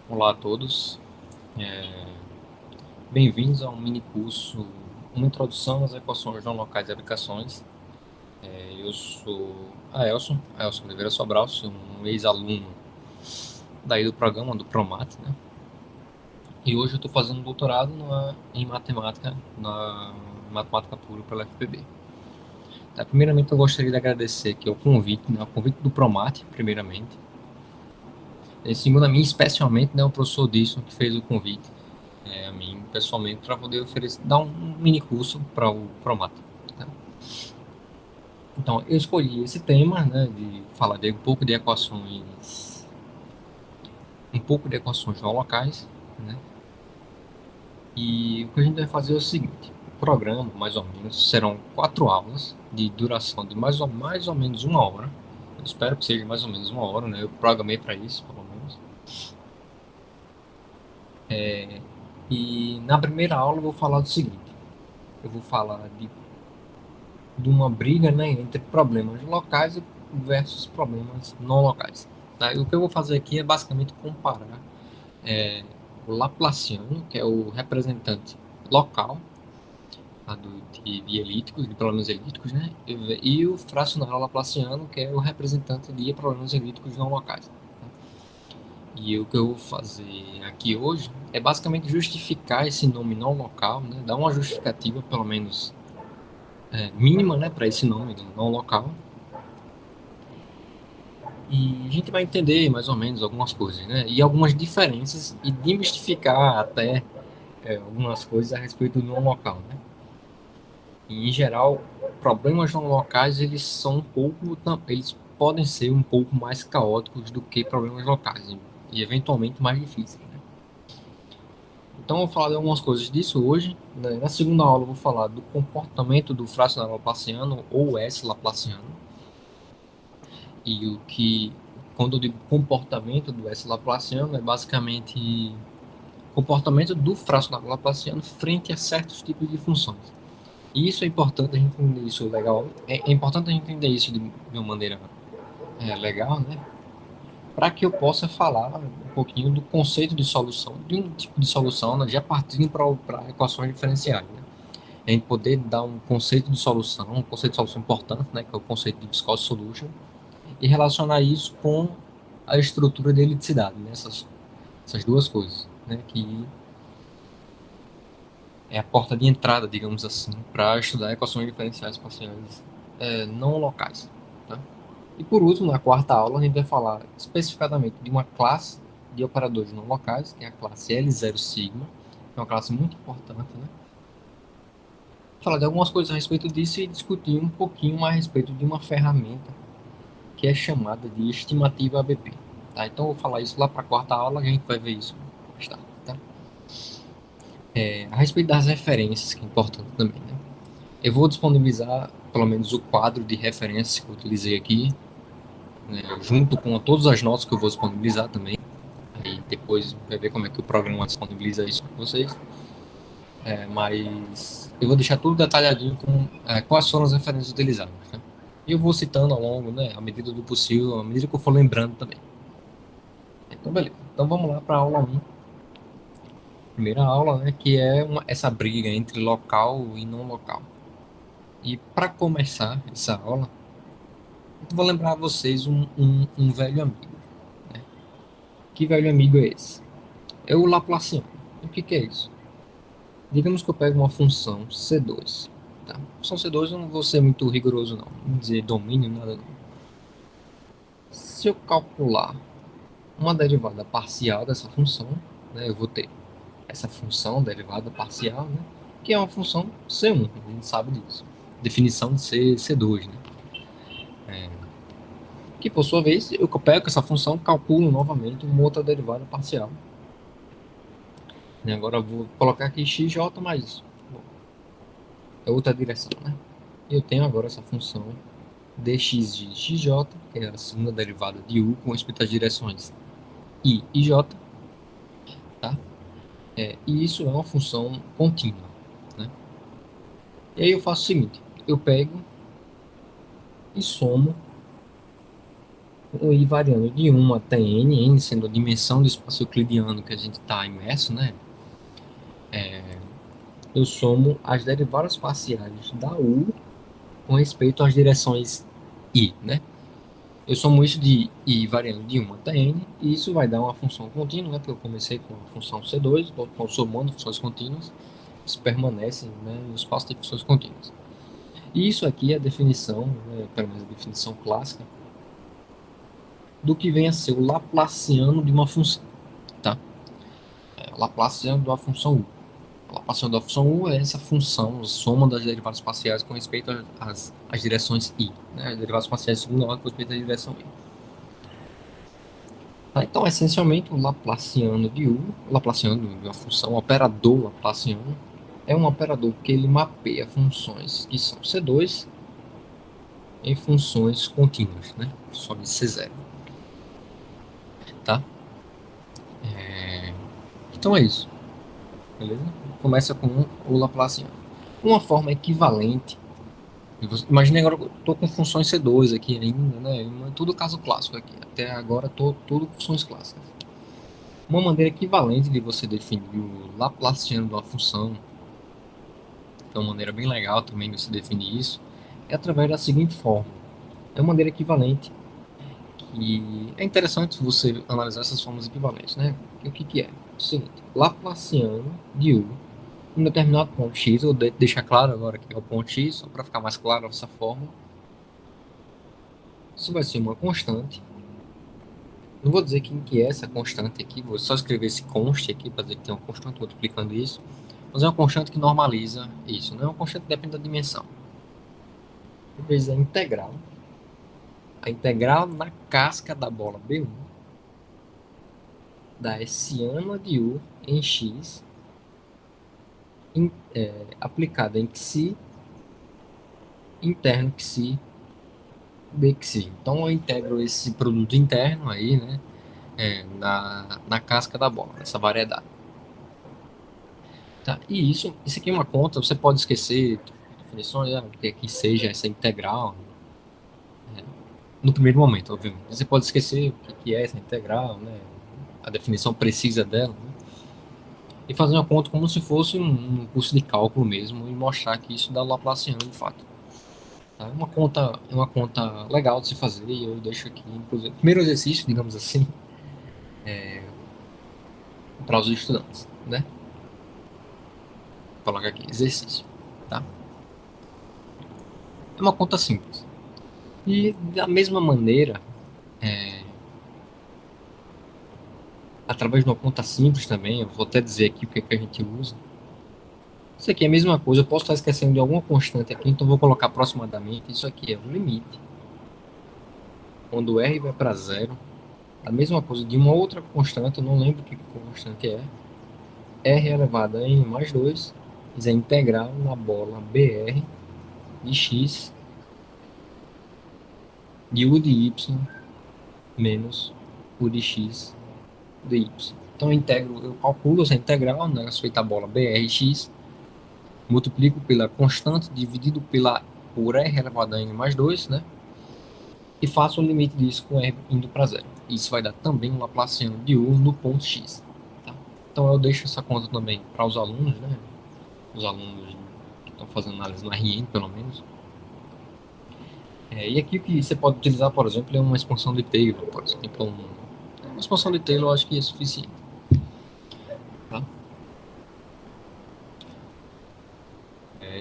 Olá a todos, bem-vindos a um mini curso, uma introdução às equações não locais e aplicações. Eu sou Aelson Oliveira Sobral, sou um ex-aluno daí do programa do PROMAT, né? E hoje eu estou fazendo um doutorado em matemática, na matemática pura pela FPB. Tá, primeiramente eu gostaria de agradecer aqui o convite, né, o convite do PROMAT, primeiramente. E segundo a mim, especialmente, né, o professor Dilson, que fez o convite a mim pessoalmente para poder oferecer, dar um mini curso para o Promat. Tá? Então, eu escolhi esse tema, né, de falar de um pouco de equações não locais, né? E o que a gente vai fazer é o seguinte: o programa, mais ou menos, serão 4 aulas de duração de mais ou menos 1 hora. Eu espero que seja mais ou menos 1 hora, né? Eu programei para isso, pelo menos. E na primeira aula eu vou falar do seguinte: eu vou falar de uma briga, né, entre problemas locais versus problemas não locais. Tá? E o que eu vou fazer aqui é basicamente comparar o Laplaciano, que é o representante local de elípticos, de problemas elípticos, né, e o fracionário Laplaciano, que é o representante de problemas elípticos não locais. E o que eu vou fazer aqui hoje é basicamente justificar esse nome não local, né, dar uma justificativa, pelo menos mínima, né, para esse nome não local. E a gente vai entender mais ou menos algumas coisas, né? E algumas diferenças e demistificar até algumas coisas a respeito do não local, né? E, em geral, problemas não locais eles são eles podem ser um pouco mais caóticos do que problemas locais e eventualmente mais difíceis, né? Então, eu vou falar de algumas coisas disso hoje, né? Na segunda aula, eu vou falar do comportamento do fracionário Laplaciano ou S Laplaciano e o que quando eu digo comportamento do S Laplaciano, é basicamente comportamento do fracionário Laplaciano frente a certos tipos de funções. E isso é importante a gente entender isso legal. É importante a gente entender isso de uma maneira legal, né? Para que eu possa falar um pouquinho do conceito de solução, de um tipo de solução, né, já partindo para equações diferenciais, né? A gente poder dar um conceito de solução importante, né, que é o conceito de viscosity solution, e relacionar isso com a estrutura de eliticidade, né? Essas duas coisas, né? Que é a porta de entrada, digamos assim, para estudar equações diferenciais parciais não locais. Tá? E por último, na quarta aula, a gente vai falar especificadamente de uma classe de operadores não locais, que é a classe L0 sigma, que é uma classe muito importante, né? Falar de algumas coisas a respeito disso e discutir um pouquinho mais a respeito de uma ferramenta que é chamada de estimativa ABP. Tá? Então, eu vou falar isso lá para a quarta aula, a gente vai ver isso mais tarde. Tá? A respeito das referências, que é importante também, né? Eu vou disponibilizar pelo menos o quadro de referências que eu utilizei aqui, né, junto com todas as notas que eu vou disponibilizar também. Aí depois vai ver como é que o programa disponibiliza isso para vocês. Mas eu vou deixar tudo detalhadinho com quais foram as referências utilizadas. Né? E eu vou citando ao longo, né, à medida do possível, à medida que eu for lembrando também. Então, beleza. Então vamos lá para a aula 1. Primeira aula, né, que é essa briga entre local e não local. E para começar essa aula, eu vou lembrar a vocês um velho amigo. Né? Que velho amigo é esse? É o Laplaciano. O que é isso? Digamos que eu pego uma função C2. Tá? Função C2 eu não vou ser muito rigoroso não. Não vou dizer domínio, nada não. Se eu calcular uma derivada parcial dessa função, né, eu vou ter essa função derivada parcial, né, que é uma função C1. A gente sabe disso. Definição de C2, né? Que por sua vez eu pego essa função, calculo novamente uma outra derivada parcial. E agora eu vou colocar aqui xj mais é outra direção, né? E eu tenho agora essa função dx de xj, que é a segunda derivada de u com respeito às direções i e j, tá? E isso é uma função contínua, né? E aí eu faço o seguinte, eu pego e somo o i variando de 1 até n sendo a dimensão do espaço euclidiano que a gente está imerso, né? Eu somo as derivadas parciais da u com respeito às direções i, né? Eu somo isso de i variando de 1 até n, e isso vai dar uma função contínua, né? Porque eu comecei com a função C2, estou somando funções contínuas, isso permanece, né, no espaço de funções contínuas. E isso aqui é a definição, né, pelo menos a definição clássica, do que vem a ser o Laplaciano de uma função, tá? O Laplaciano de uma função u. O Laplaciano da função u é essa função, a soma das derivadas parciais com respeito às direções i, né? As derivadas parciais de segunda ordem com respeito à direção i. Tá? Então, essencialmente, o Laplaciano de u, o Laplaciano de uma função, o operador Laplaciano, é um operador que ele mapeia funções que são C2 em funções contínuas, né? Só de C0, tá? Então é isso, beleza? Começa com o Laplaciano. Uma forma equivalente, imagine agora eu estou com funções C2 aqui ainda, né? Tudo caso clássico aqui, até agora estou tudo funções clássicas. Uma maneira equivalente de você definir o Laplaciano de uma função, que é uma maneira bem legal também de você definir isso, é através da seguinte forma. É uma maneira equivalente que é interessante você analisar essas formas equivalentes, né? E o que é? O seguinte, Laplaciano de u em um determinado ponto x, eu vou deixar claro agora que é o ponto x, só para ficar mais claro essa forma. Isso vai ser uma constante. Não vou dizer quem que é essa constante aqui, vou só escrever esse const aqui para dizer que tem uma constante multiplicando isso. Mas é uma constante que normaliza isso, não é uma constante que depende da dimensão. Vezes a integral na casca da bola B1 da Hessiana de U em X aplicada em Xi interno Xi dxi. Então eu integro esse produto interno aí, né, na casca da bola, nessa variedade. Tá? E isso aqui é uma conta, você pode esquecer definições, que aqui seja essa integral, né, no primeiro momento, obviamente. Você pode esquecer o que é essa integral, né, a definição precisa dela, né, e fazer uma conta como se fosse um curso de cálculo mesmo e mostrar que isso dá Laplaciano de fato. Tá? É uma conta legal de se fazer e eu deixo aqui, inclusive, o primeiro exercício, digamos assim, para os estudantes, né? Vou colocar aqui, exercício, tá? É uma conta simples. E da mesma maneira, através de uma conta simples também, eu vou até dizer aqui o que, é que a gente usa. Isso aqui é a mesma coisa, eu posso estar esquecendo de alguma constante aqui, então vou colocar aproximadamente. Isso aqui é o limite, quando R vai para zero, a mesma coisa de uma outra constante, eu não lembro que constante é, R elevado a n mais 2, isso é integral na bola BR de x de u de y menos u de x de y. Então eu calculo essa integral, né, feita a bola BRx, multiplico pela constante dividido por R elevado a n mais 2, né? E faço o limite disso com R indo para zero. Isso vai dar também um Laplaciano de U no ponto X. Tá? Então eu deixo essa conta também para os alunos, né? Os alunos que estão fazendo análise no RN, pelo menos. E aqui o que você pode utilizar, por exemplo, é uma expansão de Taylor, por exemplo. Uma expansão de Taylor eu acho que é suficiente. Tá?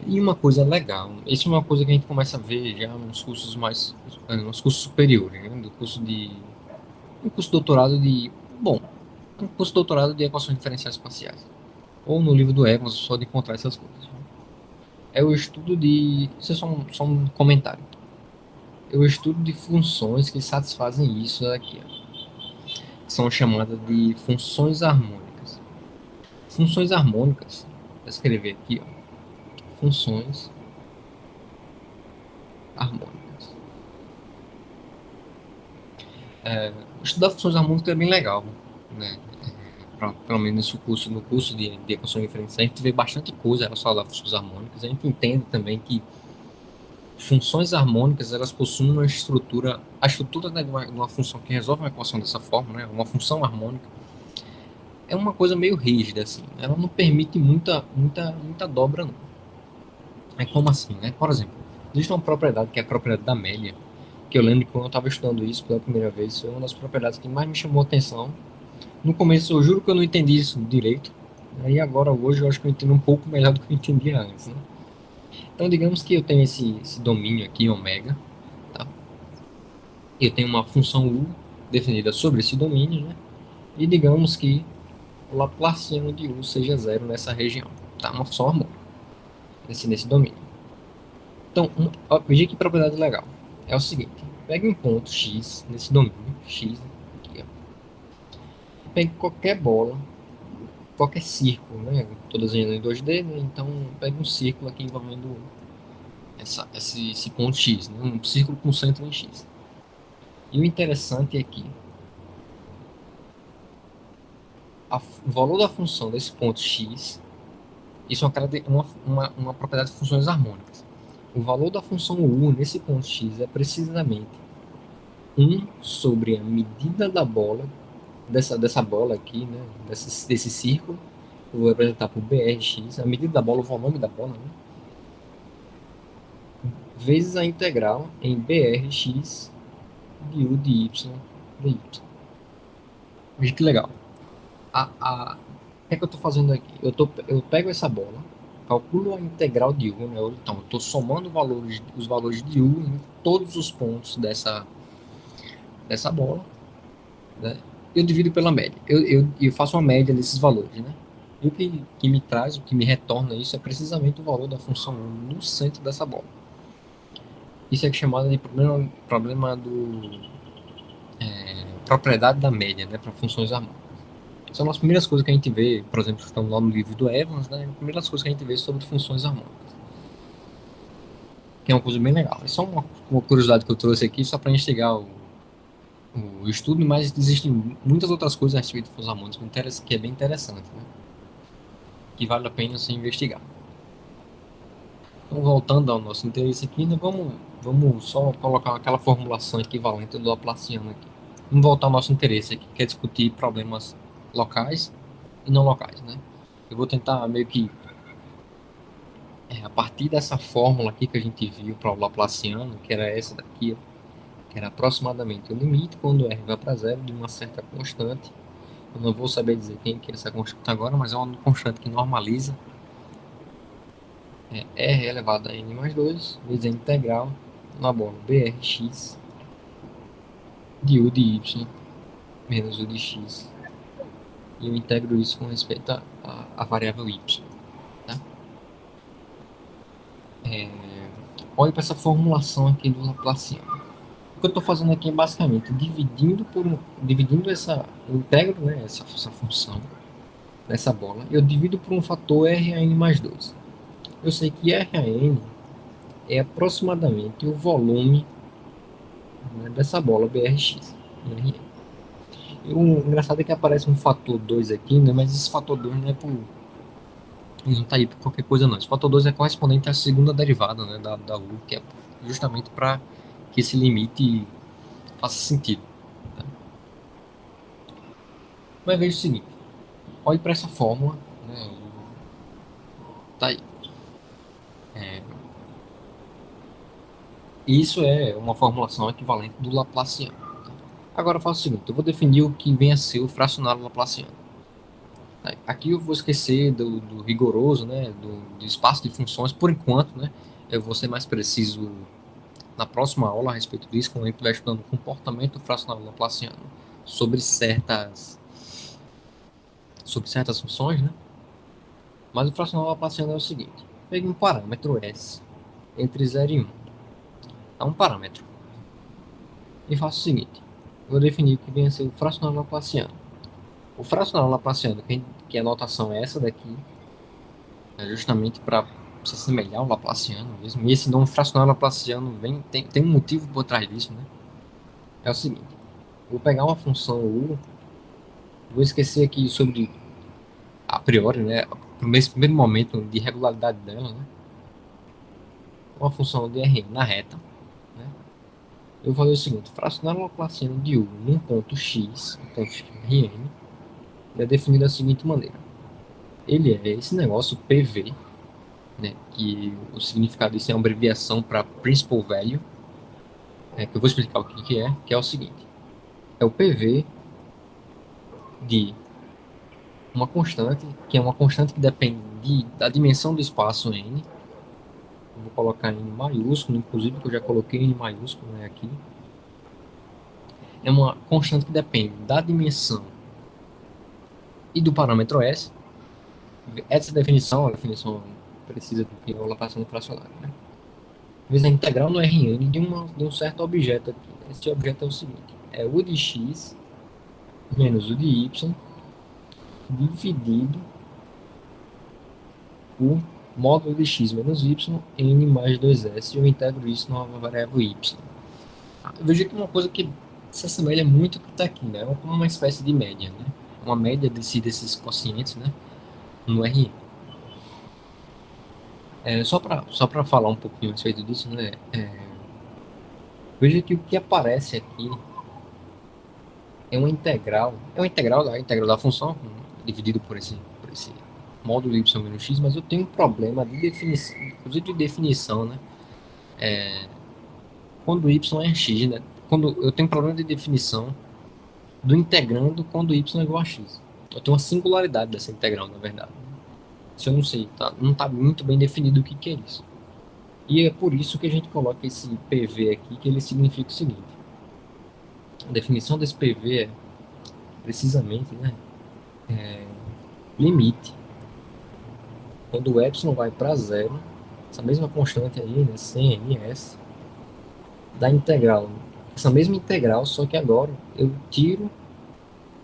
E uma coisa legal, isso é uma coisa que a gente começa a ver já nos cursos nos cursos superiores, né? Um curso de doutorado um curso de doutorado de equações diferenciais parciais. Ou no livro do Evans, só de encontrar essas coisas. É o estudo de, isso é só um comentário. É o estudo de funções que satisfazem isso aqui, ó. São chamadas de funções harmônicas. Funções harmônicas, vou escrever aqui, ó. Funções harmônicas. Estudar funções harmônicas é bem legal, né? Pelo menos no curso de equação diferencial, a gente vê bastante coisa relacionada a funções harmônicas. A gente entende também que funções harmônicas, elas possuem uma estrutura, a estrutura, né, de uma função que resolve uma equação dessa forma, né, uma função harmônica, é uma coisa meio rígida, assim. Ela não permite muita dobra, não. É como assim, né? Por exemplo, existe uma propriedade que é a propriedade da média, que eu lembro que quando eu estava estudando isso pela primeira vez, foi uma das propriedades que mais me chamou a atenção. No começo, eu juro que eu não entendi isso direito. Aí agora, hoje, eu acho que eu entendo um pouco melhor do que eu entendia antes, né? Então, digamos que eu tenho esse domínio aqui, ômega, tá? Eu tenho uma função u definida sobre esse domínio, né? E digamos que o Laplaciano de u seja zero nessa região, tá? Uma função harmônica nesse domínio. Então, veja que propriedade legal. É o seguinte, pegue um ponto x nesse domínio, x, aqui, ó. Pegue qualquer bola, qualquer círculo, né? Estou desenhando em 2D, né? Então pegue um círculo aqui envolvendo esse ponto x, né? Um círculo com centro em x. E o interessante é que o valor da função desse ponto x, isso é uma propriedade de funções harmônicas. O valor da função u nesse ponto x é precisamente 1 sobre a medida da bola, dessa bola aqui, né? Desse círculo. Eu vou representar por BRX, a medida da bola, o volume da bola, né? Vezes a integral em BRX de U de Y de Y. Veja que legal. O que é que eu estou fazendo aqui? Eu pego essa bola, calculo a integral de U, né? Então, eu estou somando os valores de U em todos os pontos dessa bola, né? Eu divido pela média. Eu faço uma média desses valores, né? E o que me traz, o que me retorna isso é precisamente o valor da função U no centro dessa bola. Isso é chamado de problema propriedade da média, né? Para funções harmônicas. São as primeiras coisas que a gente vê, por exemplo, estão lá no livro do Evans, né? As primeiras coisas que a gente vê sobre funções harmônicas, que é uma coisa bem legal. É só uma curiosidade que eu trouxe aqui, só para instigar o estudo, mas existem muitas outras coisas a respeito de funções harmônicas que é bem interessante, né? Que vale a pena se investigar. Então, voltando ao nosso interesse aqui, né? Vamos só colocar aquela formulação equivalente do Laplaciano aqui. Vamos voltar ao nosso interesse aqui, que é discutir problemas locais e não locais, né? Eu vou tentar meio que a partir dessa fórmula aqui que a gente viu para o Laplaciano, que era essa daqui, que era aproximadamente o limite quando r vai para zero de uma certa constante. Eu não vou saber dizer quem que é essa constante agora, mas é uma constante que normaliza r elevado a n mais 2 vezes a integral na bola brx de u de y menos u de x. E eu integro isso com respeito à variável y. Tá? Olhe para essa formulação aqui do Laplaciano. O que eu estou fazendo aqui é basicamente dividindo eu integro, né, essa função dessa bola, eu divido por um fator r a n mais 2. Eu sei que r a n é aproximadamente o volume, né, dessa bola BRX. E o engraçado é que aparece um fator 2 aqui, né, mas esse fator 2 não é por. Ele não está aí por qualquer coisa, não. Esse fator 2 é correspondente à segunda derivada, né, da U, que é justamente para que esse limite faça sentido. Tá? Mas veja o seguinte: olhe para essa fórmula, né, tá aí. Isso é uma formulação equivalente do Laplaciano. Agora eu faço o seguinte: eu vou definir o que vem a ser o fracionário Laplaciano. Aqui eu vou esquecer do rigoroso, né, do espaço de funções por enquanto, né. Eu vou ser mais preciso na próxima aula a respeito disso, quando a gente estiver estudando o comportamento do fracionário Laplaciano sobre certas funções, né. Mas o fracionário Laplaciano é o seguinte: pegue um parâmetro S entre 0 e 1. É um parâmetro. E faço o seguinte: vou definir o que vem a ser o fracionário Laplaciano. O fracionário Laplaciano, que a notação é essa daqui, é justamente para se assemelhar ao Laplaciano mesmo. E esse nome fracionário Laplaciano tem um motivo por trás disso, né? É o seguinte: vou pegar uma função u, vou esquecer aqui sobre a priori, né? Nesse primeiro momento de regularidade dela, né? uma função de Rn na reta, né? Eu vou fazer o seguinte: fracionar o Laplaciano de U num ponto x, um ponto x Rn, é definido da seguinte maneira. Ele é esse negócio PV, né, que o significado disso é uma abreviação para Principal Value, que eu vou explicar o que é o seguinte: é o PV de uma constante, que é uma constante que depende da dimensão do espaço n. Eu vou colocar em maiúsculo, inclusive, que eu já coloquei em maiúsculo, né, aqui. É uma constante que depende da dimensão e do parâmetro S. Essa definição é a definição precisa do que é o Laplaciano fracionário, né? Vezes a integral no Rn de um certo objeto aqui. Esse objeto é o seguinte: é u de x menos u de y dividido por módulo de x menos y n mais 2s, e eu integro isso numa variável y. Eu vejo que uma coisa que se assemelha muito com o que está aqui, né? É como uma espécie de média, né? Uma média desses quocientes, né? No Rn. Só para falar um pouquinho a respeito disso, né? Veja que o que aparece aqui é uma integral da função, dividido por esse módulo y menos x, mas eu tenho um problema de definição, inclusive de definição, né? Quando y é x, né? Quando eu tenho um problema de definição do integrando quando y é igual a x. Eu tenho uma singularidade dessa integral, na verdade. Isso eu não sei, não está muito bem definido o que é isso. E é por isso que a gente coloca esse PV aqui, que ele significa o seguinte: a definição desse PV é precisamente, né, limite. Quando o epsilon vai para zero, essa mesma constante aí, né, CNS, da integral. Essa mesma integral, só que agora eu tiro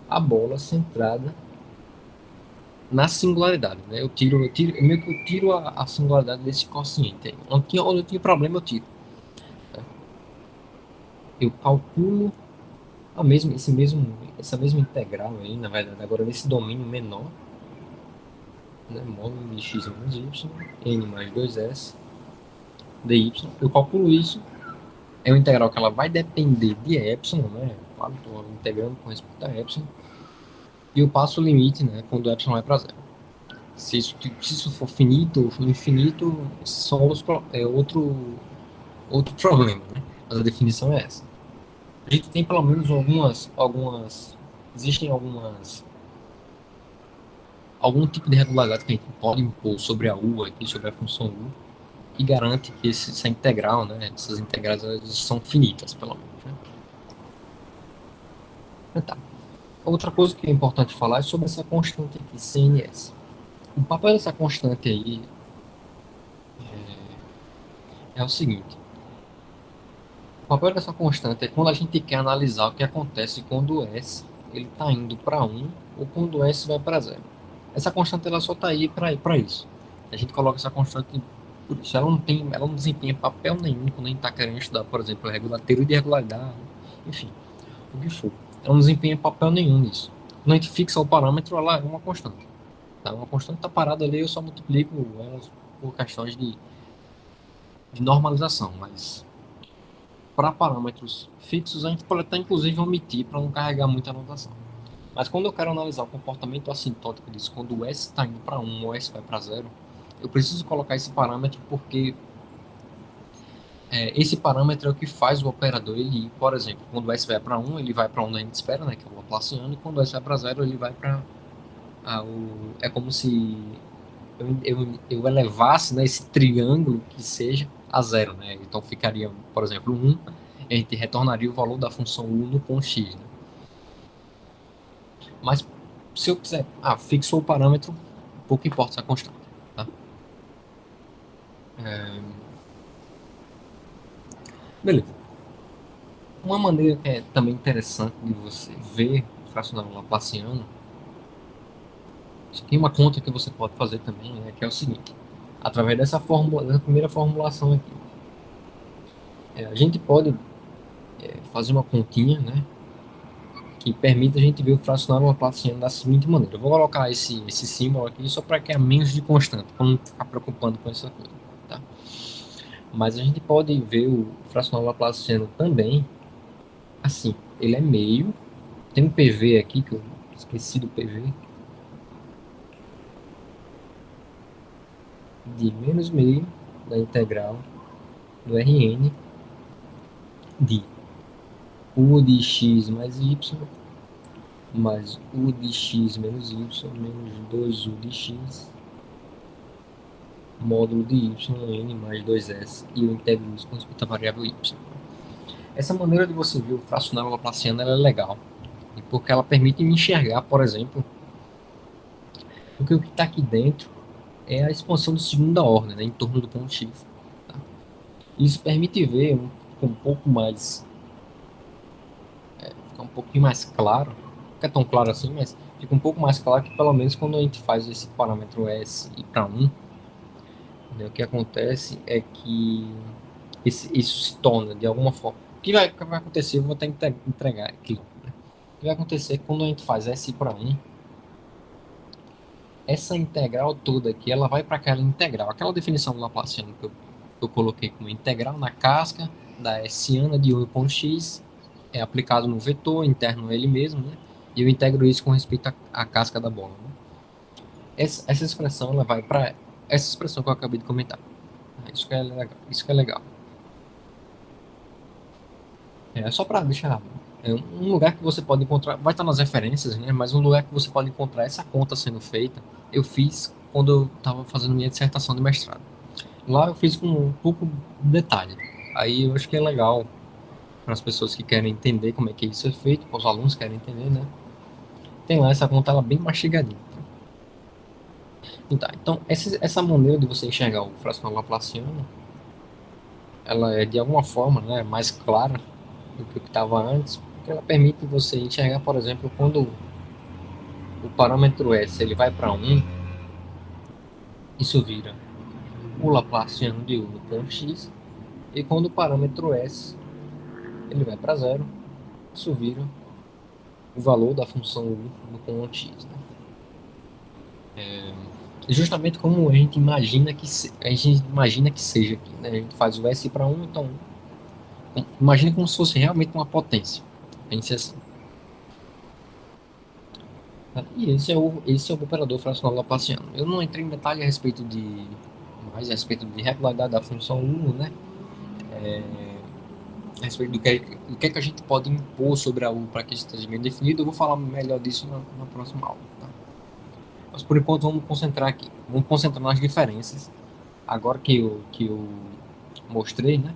a bola centrada na singularidade, né? Meio que eu tiro a singularidade desse quociente aí. Onde eu tinha problema, eu tiro. Tá? Eu calculo essa mesma integral aí, na verdade, agora nesse domínio menor, né? Módulo de x menos y, n mais 2s, dy. Eu calculo isso. É uma integral que ela vai depender de epsilon, né? Claro, estou integrando com respeito a epsilon. E eu passo o limite, né? Quando o epsilon vai para zero. Se isso for finito ou infinito, é outro problema, né? Mas a definição é essa. A gente tem pelo menos existem algum tipo de regularidade que a gente pode impor sobre a U aqui, sobre a função U, que garante que essa integral, né? Essas integrais são finitas, pelo menos, né? Então, tá. Outra coisa que é importante falar é sobre essa constante aqui, CNS. O papel dessa constante aí é o seguinte: o papel dessa constante é quando a gente quer analisar o que acontece quando o S ele está indo para 1 ou quando o S vai para 0. Essa constante ela só está aí para isso. A gente coloca essa constante por isso. Ela não desempenha papel nenhum quando a gente está querendo estudar, por exemplo, teoria de regularidade, enfim, o que for. Ela não desempenha papel nenhum nisso. Quando a gente fixa o parâmetro, ela é uma constante. Tá? Uma constante está parada ali, eu só multiplico elas por questões de normalização, mas para parâmetros fixos, a gente pode até inclusive omitir para não carregar muita anotação. Mas quando eu quero analisar o comportamento assintótico disso, quando o S está indo para 1 ou o S vai para 0, eu preciso colocar esse parâmetro porque esse parâmetro é o que faz o operador ele ir, por exemplo, quando o S vai para 1, ele vai para onde a gente espera, né, que é o Laplaciano, e quando o S vai para 0, ele vai para é como se eu elevasse, né, esse triângulo que seja a 0, né? Então ficaria, por exemplo, 1, a gente retornaria o valor da função U no ponto x, né? Mas se eu quiser, fixou o parâmetro, pouco importa essa constante, tá? Beleza. Uma maneira que é também interessante de você ver o fracionário laplaciano, tem uma conta que você pode fazer também, né, que é o seguinte: através dessa primeira formulação aqui, a gente pode fazer uma continha, né, que permite a gente ver o fracionário laplaciano da seguinte maneira. Eu vou colocar esse símbolo aqui só para que é menos de constante, para não ficar preocupando com essa coisa, tá? Mas a gente pode ver o fracionário laplaciano também, assim, ele é meio, tem um PV aqui, que eu esqueci do PV, de menos meio da integral do Rn de u de x mais y mais u de x menos y menos 2u de x módulo de y n mais 2s e eu integro isso com respeito à variável y. Essa maneira de você ver o fracionário laplaciano ela é legal, porque ela permite me enxergar, por exemplo, porque o que está aqui dentro é a expansão de segunda ordem, né, em torno do ponto x. Tá? Isso permite ver um pouco mais, fica um pouquinho mais claro, não é tão claro assim, mas fica um pouco mais claro que pelo menos quando a gente faz esse parâmetro s ir para 1, né, o que acontece é que isso se torna de alguma forma. O que vai acontecer? Eu vou tentar entregar aqui. Né? O que vai acontecer quando a gente faz s para 1? Essa integral toda aqui, ela vai para aquela integral, aquela definição do Laplaciano que eu coloquei como integral na casca da S-ana de 1 ponto x, é aplicado no vetor interno a ele mesmo, né? E eu integro isso com respeito à casca da bola. Né? Essa expressão, ela vai para essa expressão que eu acabei de comentar. Isso que é legal. Isso que é legal. É só para deixar um lugar que você pode encontrar, vai estar nas referências, né? Mas um lugar que você pode encontrar essa conta sendo feita, eu fiz quando eu estava fazendo minha dissertação de mestrado. Lá eu fiz com um pouco de detalhe. Aí eu acho que é legal para as pessoas que querem entender como é que isso é feito, para os alunos que querem entender, né? Tem lá essa conta ela bem mastigadinha. Então essa maneira de você enxergar o fracionário laplaciano, ela é de alguma forma, né, mais clara do que o que estava antes, porque ela permite você enxergar, por exemplo, quando o parâmetro S ele vai para 1, isso vira o Laplaciano de U no ponto x, e quando o parâmetro S ele vai para 0, isso vira o valor da função U no ponto x. Né? Justamente como a gente imagina que seja aqui. Né? A gente faz o S para 1, então imagine como se fosse realmente uma potência. Pense assim. E esse é o operador fracionário Laplaciano. Eu não entrei em detalhe a respeito mais a respeito de regularidade da função U, né? A respeito do que a gente pode impor sobre a U para que isso esteja bem definido. Eu vou falar melhor disso na próxima aula. Tá? Mas por enquanto vamos concentrar aqui. Vamos concentrar nas diferenças. Agora que eu mostrei, né?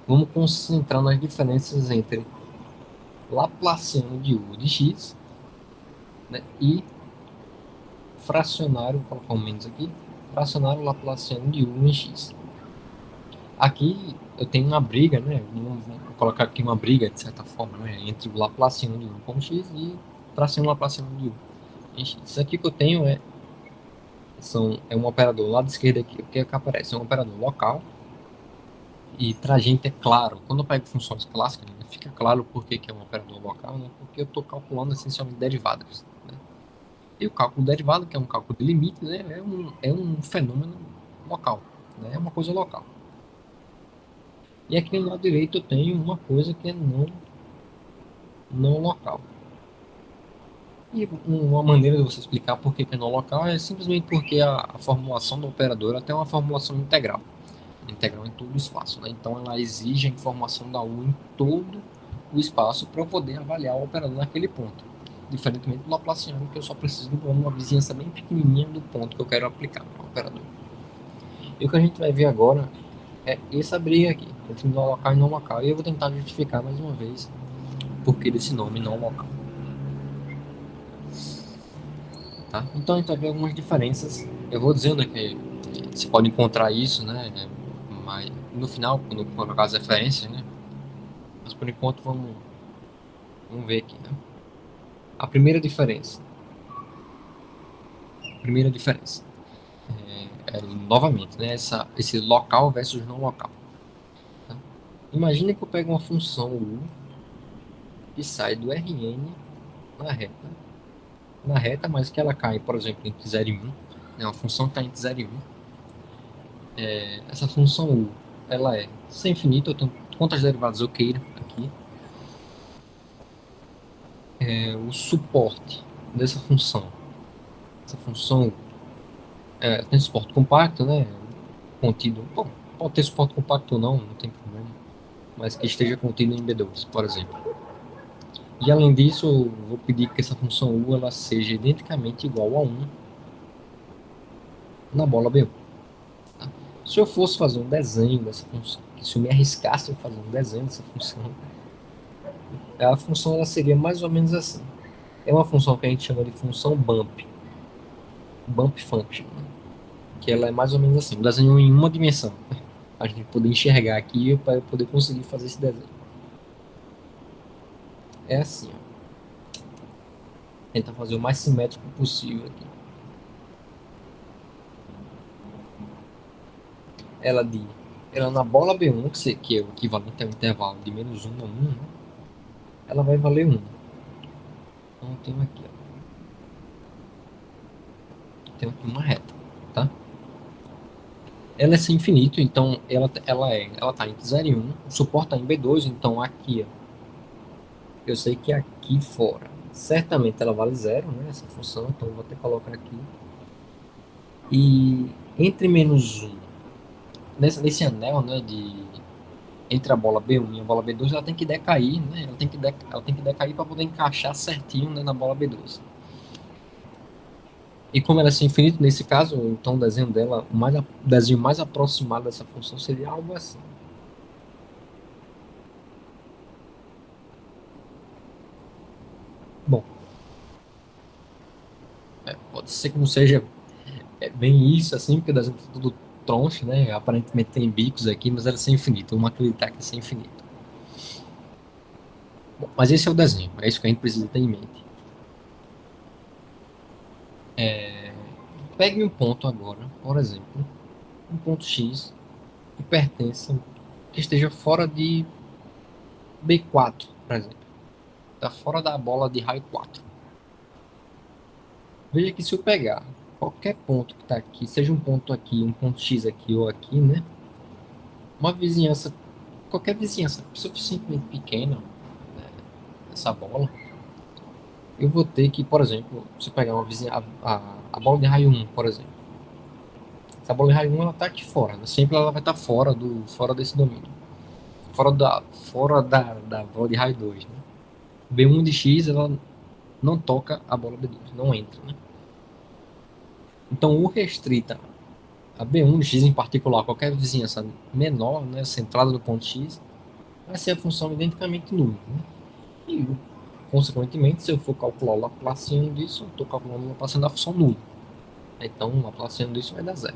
Vamos concentrar nas diferenças entre Laplaciano de U de x, né, e fracionário, vou colocar um menos aqui, fracionário Laplaciano de U em x. Aqui eu tenho uma briga, né? Vou colocar aqui uma briga, de certa forma, né? Entre o Laplaciano de U com x e fracionário Laplaciano de U em x. Isso aqui que eu tenho é um operador lá da esquerda aqui. O que é que aparece? É um operador local. E para a gente é claro, quando eu pego funções clássicas, né, fica claro por que é um operador local, né? Porque eu estou calculando essencialmente derivadas. Né? E o cálculo derivado, que é um cálculo de limites, né, é um fenômeno local, né? É uma coisa local. E aqui no lado direito eu tenho uma coisa que é não local. E uma maneira de você explicar por que é não local é simplesmente porque a formulação do operador tem uma formulação integral. Integral em todo o espaço. Né? Então ela exige a informação da U em todo o espaço para eu poder avaliar o operador naquele ponto. Diferentemente do Laplaciano, que eu só preciso de uma vizinhança bem pequenininha do ponto que eu quero aplicar no operador. E o que a gente vai ver agora é essa briga aqui, entre não local e não local. E eu vou tentar justificar mais uma vez o porquê desse nome não local. Tá? Então a gente vai ver algumas diferenças. Eu vou dizendo que você pode encontrar isso, né? Mas no final, quando eu colocar as referências, né? Mas por enquanto vamos ver aqui, né? A primeira diferença novamente, né? Esse local versus não local. Tá? Imagina que eu pego uma função U que sai do Rn na reta, mas que ela cai, por exemplo, entre 0 e 1, né? Uma função que está entre 0 e 1, essa função u, ela é sem infinito, eu tenho quantas derivadas eu queira aqui. O suporte dessa função, essa função tem suporte compacto, né? Contido, bom, pode ter suporte compacto ou não, não tem problema, mas que esteja contido em B2, por exemplo. E além disso, eu vou pedir que essa função u ela seja identicamente igual a 1 na bola B1. Tá? Se eu fosse fazer um desenho dessa função, se eu me arriscasse a fazer um desenho dessa função, a função ela seria mais ou menos assim. É uma função que a gente chama de função bump function, né? Que ela é mais ou menos assim, um desenho em uma dimensão. A gente poder enxergar aqui para poder conseguir fazer esse desenho. É assim, ó. Tentar fazer o mais simétrico possível aqui. Ela de, ela na bola B1, que é o equivalente ao intervalo de menos 1 a 1, né? Ela vai valer 1. Então tem aqui, ó. Tem aqui uma reta, tá? Ela é sem infinito, então ela tá entre 0 e 1. O suporte tá em B2, então aqui, ó. Eu sei que aqui fora, certamente ela vale 0, né? Essa função, então eu vou até colocar aqui. E entre menos 1, nesse anel, né, entre a bola B1 e a bola B2, ela tem que decair, né? Ela tem que decair para poder encaixar certinho, né, na bola B2. E como ela é sem infinito, nesse caso, então o desenho dela, o desenho mais aproximado dessa função seria algo assim. Bom, pode ser que não seja bem isso, assim, porque o desenho é tudo troncho, né? Aparentemente tem bicos aqui, mas ela é sem infinito. Vamos acreditar que é sem infinito. Bom, mas esse é o desenho, é isso que a gente precisa ter em mente. Pegue um ponto agora, por exemplo, um ponto X que pertença, que esteja fora de B4, por exemplo. Está fora da bola de raio 4. Veja que se eu pegar qualquer ponto que está aqui, seja um ponto aqui, um ponto X aqui ou aqui, né? Uma vizinhança, qualquer vizinhança suficientemente pequena, né, essa bola, eu vou ter que, por exemplo, se eu pegar uma vizinhança, a bola de raio 1, por exemplo. Essa bola de raio 1 ela está aqui fora, né? Sempre ela vai estar fora desse domínio. Fora da bola de raio 2, né? B1 de X, ela não toca a bola B2, não entra, né? Então, o restrita a B1 de X em particular, qualquer vizinhança menor, né, centrada no ponto X, vai ser a função identicamente nula, né? E, consequentemente, se eu for calcular o Laplaciano disso, eu estou calculando o Laplaciano da função nula. Então, o Laplaciano disso vai dar zero.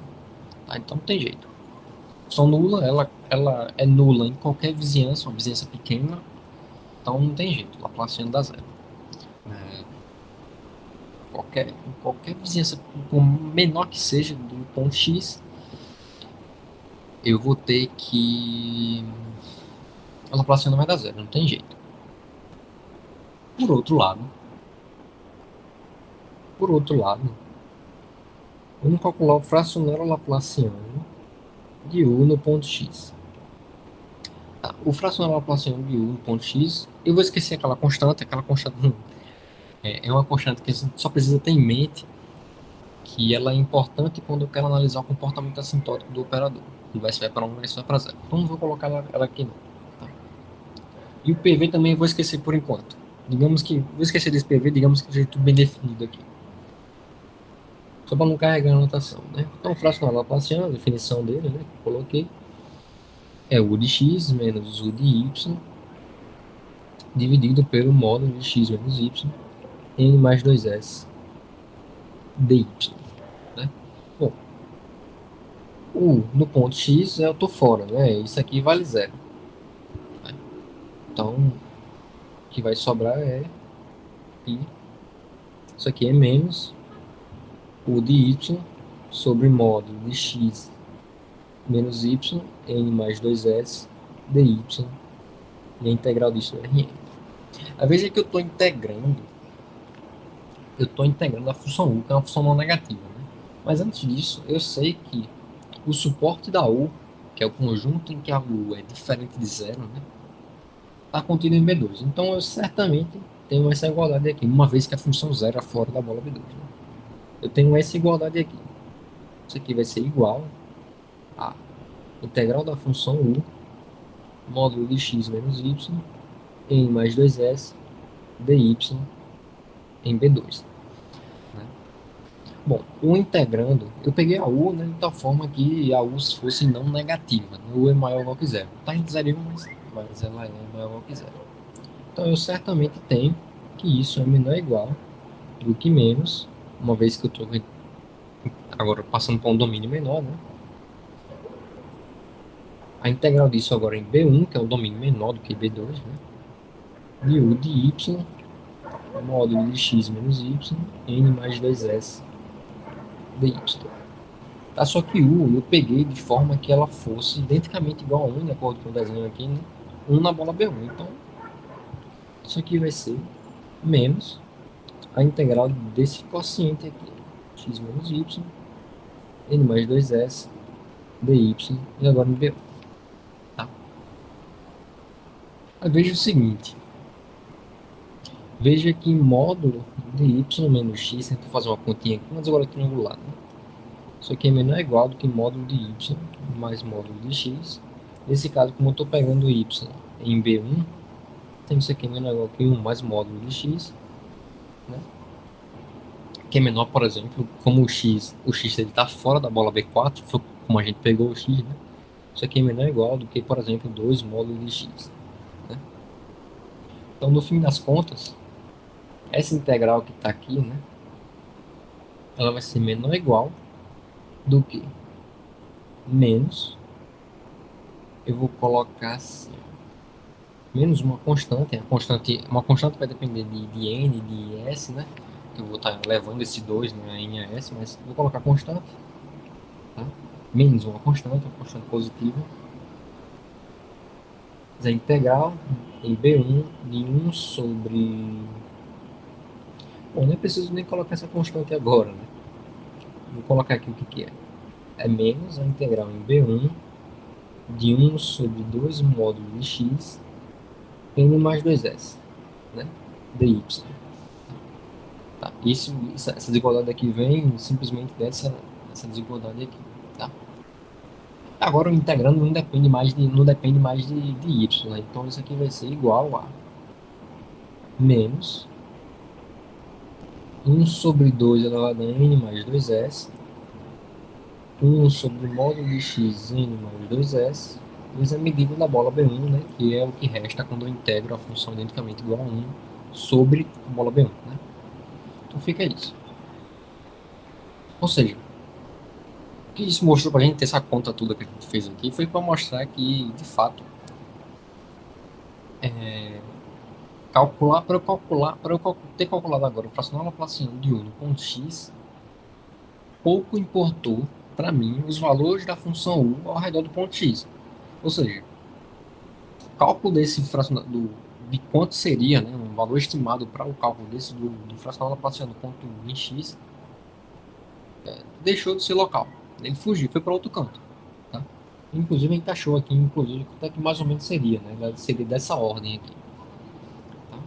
Tá? Então, não tem jeito. A função nula, ela é nula em qualquer vizinhança, uma vizinhança pequena, então não tem jeito. O Laplaciano dá zero. É, qualquer vizinhança, por menor que seja, do ponto X, eu vou ter que. A Laplaciana vai dar zero, não tem jeito. Por outro lado, por outro lado, vamos calcular o fracionário Laplaciano de U no ponto X. Tá, o fracionário Laplaciano de U no ponto X, eu vou esquecer aquela constante é uma constante que a gente só precisa ter em mente que ela é importante quando eu quero analisar o comportamento assintótico do operador. O S vai para 1, o S vai para 0. Então não vou colocar ela aqui não. Tá? E o PV também eu vou esquecer por enquanto. Digamos que, vou esquecer desse PV, digamos que esteja tudo bem definido aqui. Só para não carregar a anotação, né? Então, o fracionário Laplaciano, a definição dele, né, que eu coloquei, é U de x menos U de y dividido pelo módulo de x menos y n mais 2s dy, né? Bom, U no ponto x eu estou fora, né? Isso aqui vale zero. Né? Então, o que vai sobrar é π. Isso aqui é menos U de y sobre módulo de x menos y n mais 2s dy. E a integral disso é Rn. A vez é que eu estou integrando a função u, que é uma função não negativa. Né? Mas antes disso, eu sei que O suporte da U, que é o conjunto em que a U é diferente de zero, né, está contido em B2. Então eu certamente tenho essa igualdade aqui, uma vez que a função zero é fora da bola B2. Né? Eu tenho essa igualdade aqui. Isso aqui vai ser igual a integral da função U, módulo de x menos y, em mais 2s, dy em B2. Né? Bom, o integrando, eu peguei a U, né, de tal forma que a U fosse não negativa. Né? U é maior ou igual que zero. Está entre 0 e 1, mas ela é maior ou igual que zero. Então eu certamente tenho que isso é menor ou igual do que menos, uma vez que eu estou agora passando para um domínio menor, né? A integral disso agora em B1, que é um domínio menor do que B2, né? De U de y, módulo de x menos y, n mais 2s dy. Tá, só que U eu peguei de forma que ela fosse identicamente igual a 1, de acordo com o desenho aqui, né? 1 na bola B1. Então, isso aqui vai ser menos a integral desse quociente aqui, x menos y, n mais 2s dy, e agora em B1. Tá? Aí veja o seguinte, veja que módulo de y menos x, tentou fazer uma continha aqui, mas agora triangular, né? Isso aqui é menor ou igual do que módulo de y mais módulo de x. Nesse caso, como eu estou pegando y em B1, tem isso aqui menor ou igual que 1 mais módulo de x, né? Que é menor, por exemplo, como o x está fora da bola B4, foi como a gente pegou o x, né? Isso aqui é menor ou igual do que, por exemplo, 2 módulos de x. Né? Então, no fim das contas, essa integral que está aqui, né? Ela vai ser menor ou igual do que menos, eu vou colocar assim, menos uma constante vai depender de n, de s, né? Que eu vou estar levando esse 2, né, n a s, mas vou colocar constante, tá? Menos uma constante positiva, é integral em B1 de 1 sobre... Bom, nem preciso nem colocar essa constante agora, né? Vou colocar aqui o que é. É menos a integral em B1 de 1 sobre 2 módulos de x n mais 2s, né? dy. Tá? Essa desigualdade aqui vem simplesmente dessa desigualdade aqui. Tá? Agora o integrando não depende mais de y. Né? Então isso aqui vai ser igual a menos 1 sobre 2 elevado a n mais 2s, 1 sobre o módulo de x n mais 2s, vezes a medida da bola B1, né? Que é o que resta quando eu integro a função identicamente igual a 1 sobre a bola B1. Né? Então fica isso. Ou seja, o que isso mostrou para a gente, essa conta toda que a gente fez aqui, foi para mostrar que, de fato, para eu ter calculado agora o fracional laplaciano de U no ponto x, pouco importou para mim os valores da função U ao redor do ponto x. Ou seja, o cálculo desse fracional, de quanto seria, né, um valor estimado para o cálculo do fracional laplaciano do ponto U em x, deixou de ser local. Ele fugiu, foi para outro canto. Tá? Inclusive a gente achou aqui, inclusive, quanto é que mais ou menos seria, né? Seria dessa ordem aqui. Tá?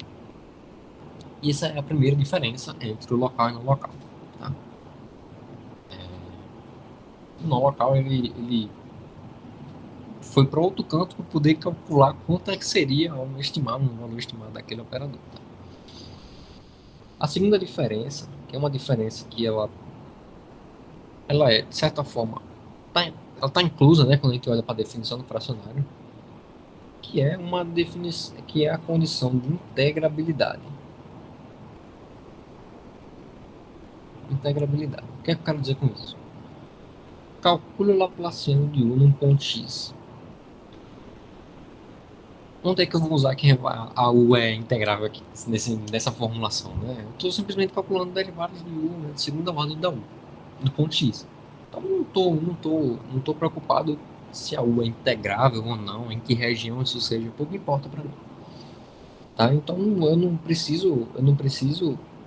E essa é a primeira diferença entre o local e o não local. Tá? O não local, ele foi para outro canto para poder calcular quanto é que seria um valor estimado daquele operador. Tá? A segunda diferença, que é uma diferença que ela é, de certa forma, ela está inclusa, né, quando a gente olha para a definição do fracionário, que é uma definição, que é a condição de integrabilidade. Integrabilidade. O que é que eu quero dizer com isso? Calcule o laplaciano de U num ponto x. Onde é que eu vou usar que a U é integrável aqui, nessa formulação? Né? Eu estou simplesmente calculando derivadas de U, né, de segunda ordem da U, do ponto x. Então não tô preocupado se a U é integrável ou não, em que região isso seja, pouco importa para mim. Tá? Então eu não preciso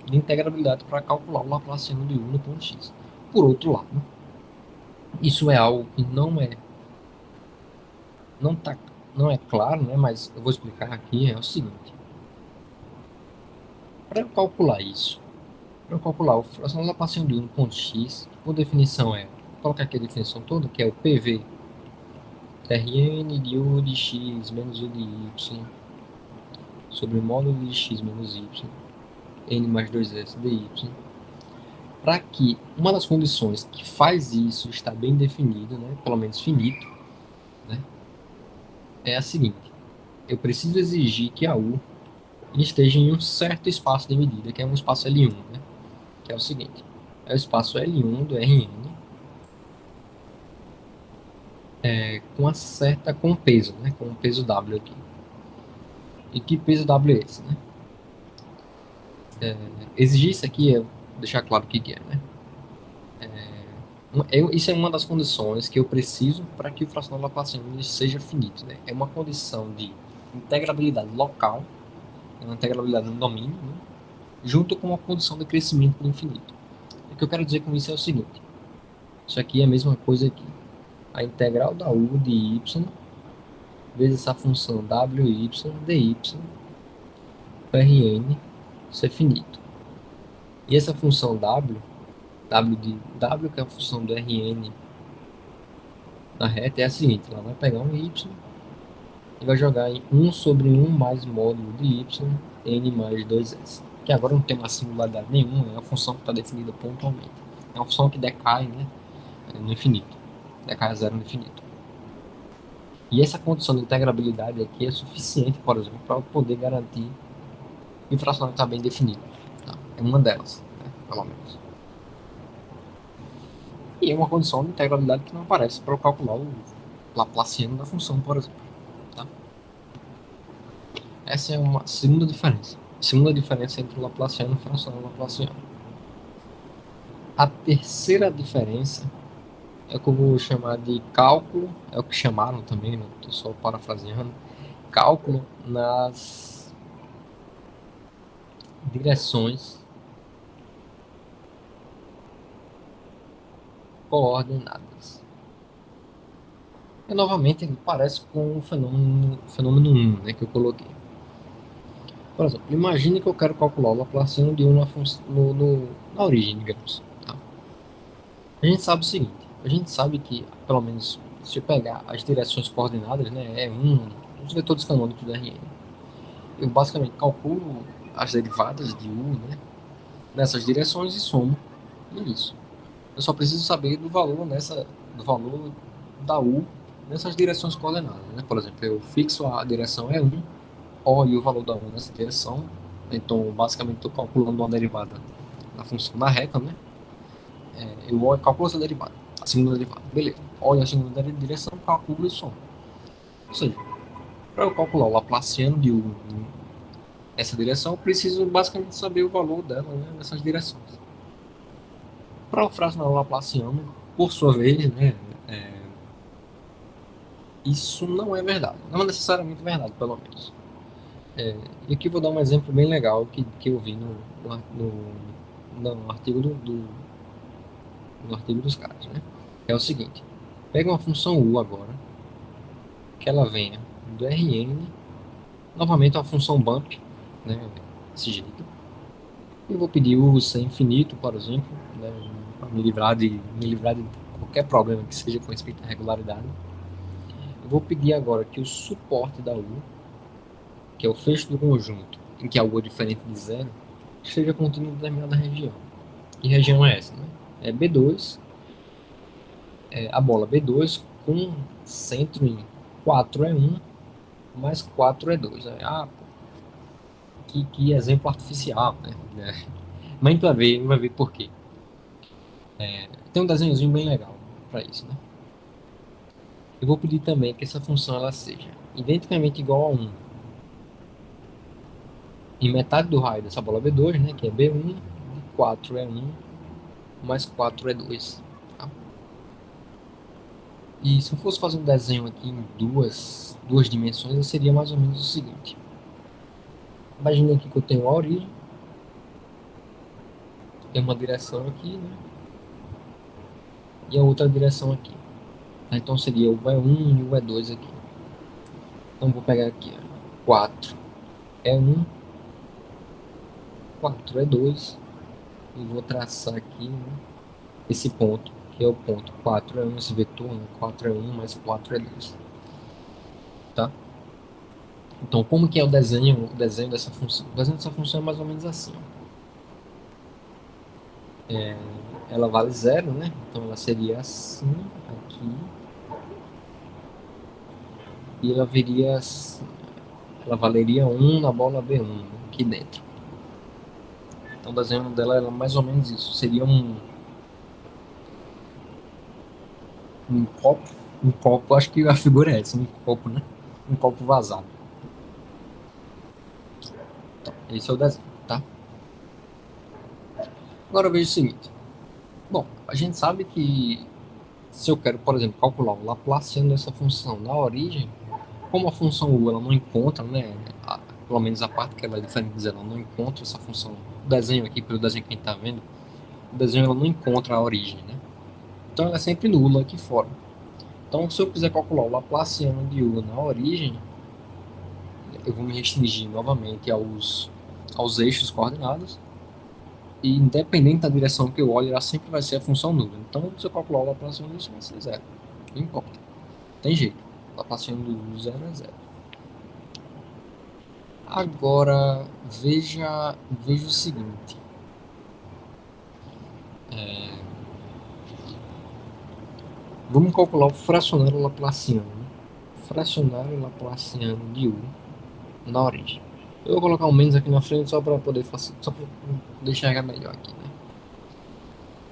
de integrabilidade para calcular o laplaciano de U no ponto x. Por outro lado, Isso é algo que não tá, não é claro, né? Mas eu vou explicar aqui, é o seguinte. Para eu calcular isso, para eu calcular o fracional Laplaciano de 1 no ponto x, por definição vou colocar aqui a definição toda, que é o PV Rn de u de x menos u de y sobre o módulo de x menos y, n mais 2s de y, para que uma das condições que faz isso estar bem definido, né, pelo menos finito, né, é a seguinte: eu preciso exigir que a U esteja em um certo espaço de medida, que é um espaço L1, né, que é o seguinte: é o espaço L1 do Rn com peso, né, com um peso W aqui. E que peso W é esse, né? Exigir isso aqui é deixar claro o que é, né? Isso é uma das condições que eu preciso para que o fracional Laplaciano seja finito, né? É uma condição de integrabilidade local, uma integrabilidade no domínio, né? Junto com uma condição de crescimento do infinito. O que eu quero dizer com isso é o seguinte: isso aqui é a mesma coisa aqui. A integral da u de y vezes essa função wy dy Rn ser finito. E essa função w, que é a função do Rn na reta, é a seguinte: ela vai pegar um y e vai jogar em 1 sobre 1 mais módulo de y, n mais 2s. Que agora não tem uma singularidade nenhuma, é uma função que está definida pontualmente. É uma função que decai, né, no infinito. Decai a zero no infinito. E essa condição de integrabilidade aqui é suficiente, por exemplo, para poder garantir que o fracionário está bem definido. Tá? É uma delas, né, pelo menos. E é uma condição de integrabilidade que não aparece para eu calcular o Laplaciano da função, por exemplo. Tá? Essa é uma segunda diferença. Segunda diferença entre o Laplaciano e o fracionário Laplaciano. A terceira diferença é o que eu vou chamar de cálculo, é o que chamaram também, não estou só parafraseando, cálculo nas direções coordenadas. E novamente ele parece com o fenômeno 1, né, que eu coloquei. Por exemplo, imagine que eu quero calcular o Laplaciano de 1 na origem, digamos. Tá? A gente sabe o seguinte: a gente sabe que, pelo menos, se eu pegar as direções coordenadas, né, os vetores canônicos do Rn, eu basicamente calculo as derivadas de U, né, nessas direções e somo. E é isso. Eu só preciso saber do valor da U nessas direções coordenadas, né? Por exemplo, eu fixo a direção E1, olho o valor da U nessa direção. Então, basicamente, estou calculando uma derivada da função da reta, né? Eu calculo essa derivada, a segunda derivada. Beleza. Olho a segunda direção, calculo e somo. Ou seja, para eu calcular o Laplaciano de U nessa direção, eu preciso basicamente saber o valor dela, né, nessas direções. Para o fracionário Laplaciano, por sua vez, né, isso não é verdade. Não é necessariamente verdade, pelo menos. E aqui eu vou dar um exemplo bem legal que eu vi no artigo no artigo dos caras, né? É o seguinte: pega uma função u agora, que ela venha do Rn, novamente uma função bump, né? Desse jeito. Eu vou pedir u ser infinito, por exemplo, né? Para me livrar de qualquer problema que seja com respeito à regularidade. Eu vou pedir agora que o suporte da u, que é o fecho do conjunto em que a u é diferente de zero, esteja contido em determinada região. Que região é essa? Né? É B2, a bola B2 com centro em 4E1 mais 4E2. Que exemplo artificial, né? Mas a gente vai ver por quê. Tem um desenhozinho bem legal para isso, né? Eu vou pedir também que essa função ela seja identicamente igual a 1 em metade do raio dessa bola B2, né? Que é B1, 4E1 mais 4E2. Tá? E se eu fosse fazer um desenho aqui em duas dimensões, seria mais ou menos o seguinte. Imagine aqui que eu tenho a origem, tem uma direção aqui, né? e a outra direção aqui. Então seria o E1 e o E2 aqui. Então vou pegar aqui, ó, 4 E1, 4 E2, e vou traçar aqui, né, esse ponto, que é o ponto 4E1, esse vetor, né, 4E1 mais 4E2, tá? Então, como que é o desenho dessa função? O desenho dessa função é mais ou menos assim, ó. Ela vale zero, né? Então ela seria assim, aqui, e ela viria assim, ela valeria um na bola B1, né, aqui dentro. Então o desenho dela é mais ou menos isso. Seria um copo, acho que a figura é essa, um copo, né? Um copo vazado. Então, esse é o desenho, tá? Agora veja o seguinte. Bom, a gente sabe que se eu quero, por exemplo, calcular o Laplaciano dessa função na origem, como a função u ela não encontra, né, pelo menos a parte que ela é diferente, ela não encontra essa função, o desenho aqui, pelo desenho que a gente está vendo, o desenho ela não encontra a origem, né? Então ela é sempre nula aqui fora. Então se eu quiser calcular o Laplaciano de u na origem, eu vou me restringir novamente aos eixos coordenados, e independente da direção que eu olhe, ela sempre vai ser a função nula. Então se eu calcular o Laplaciano disso, vai ser zero. Não importa. Tem jeito. Laplaciano do zero é zero. Agora, veja o seguinte. Vamos calcular o fracionário laplaciano, né? Fracionário laplaciano de u na origem. Eu vou colocar um menos aqui na frente só para poder enxergar melhor aqui,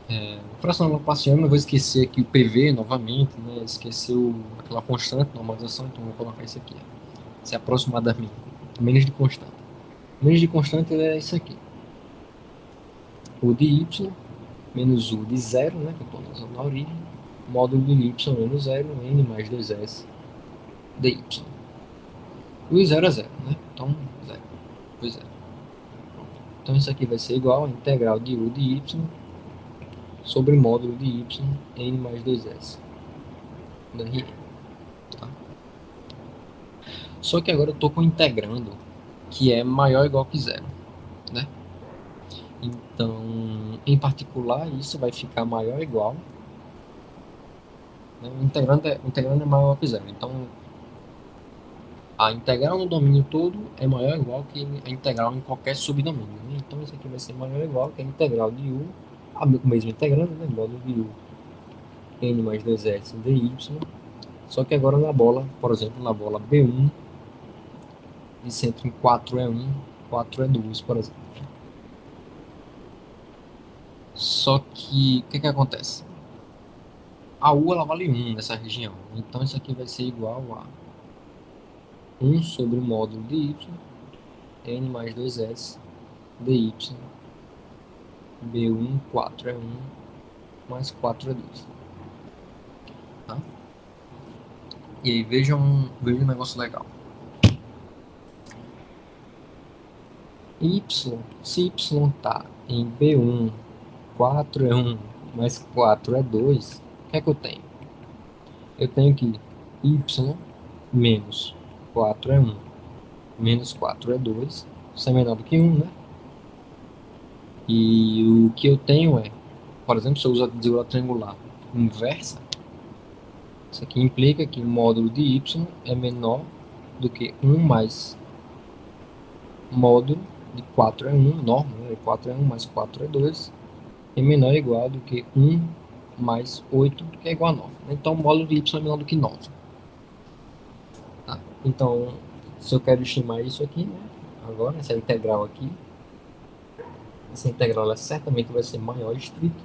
né? O fracionário laplaciano, eu vou esquecer aqui o PV novamente, né? Esqueceu aquela constante, normalização, então eu vou colocar isso aqui. Se aproximadamente. Menos de constante. Menos de constante é isso aqui. O de y menos u de zero, né? Que eu estou usando na origem. Módulo de y menos zero, n mais 2s dy. O zero é zero, né? Então, zero. Pois é. Então, isso aqui vai ser igual a integral de u de y sobre módulo de y, n mais 2s, da Rn, tá? Só que agora eu estou com integrando, que é maior ou igual que zero, né? Então, em particular, isso vai ficar maior ou igual, né? O integrando é maior que zero. Então, a integral no domínio todo é maior ou igual que a integral em qualquer subdomínio, né? Então, isso aqui vai ser maior ou igual que a integral de u, o mesmo integrando, né? Módulo de u, n mais 2s dy. Só que agora na bola, por exemplo, na bola B1, de centro em 4E1, 4E2, por exemplo. Só que, o que que acontece? A U ela vale 1 nessa região. Então isso aqui vai ser igual a 1 sobre o módulo de y, n mais 2s, dy, B1, 4E1, mais 4E2. Tá? E aí veja um negócio legal. Se y está em B1, 4E1 mais 4E2, o que é que eu tenho? Eu tenho que y menos 4E1 menos 4E2, isso é menor do que 1, né? E o que eu tenho é, por exemplo, se eu uso a desigualdade triangular inversa, isso aqui implica que o módulo de y é menor do que 1 mais módulo de 4E1, norma, né? 4E1 mais 4E2, é menor ou igual do que 1 mais 8, que é igual a 9. Então, o módulo de y é menor do que 9. Tá? Então, se eu quero estimar isso aqui, né? Agora, essa integral aqui, essa integral ela certamente vai ser maior estrito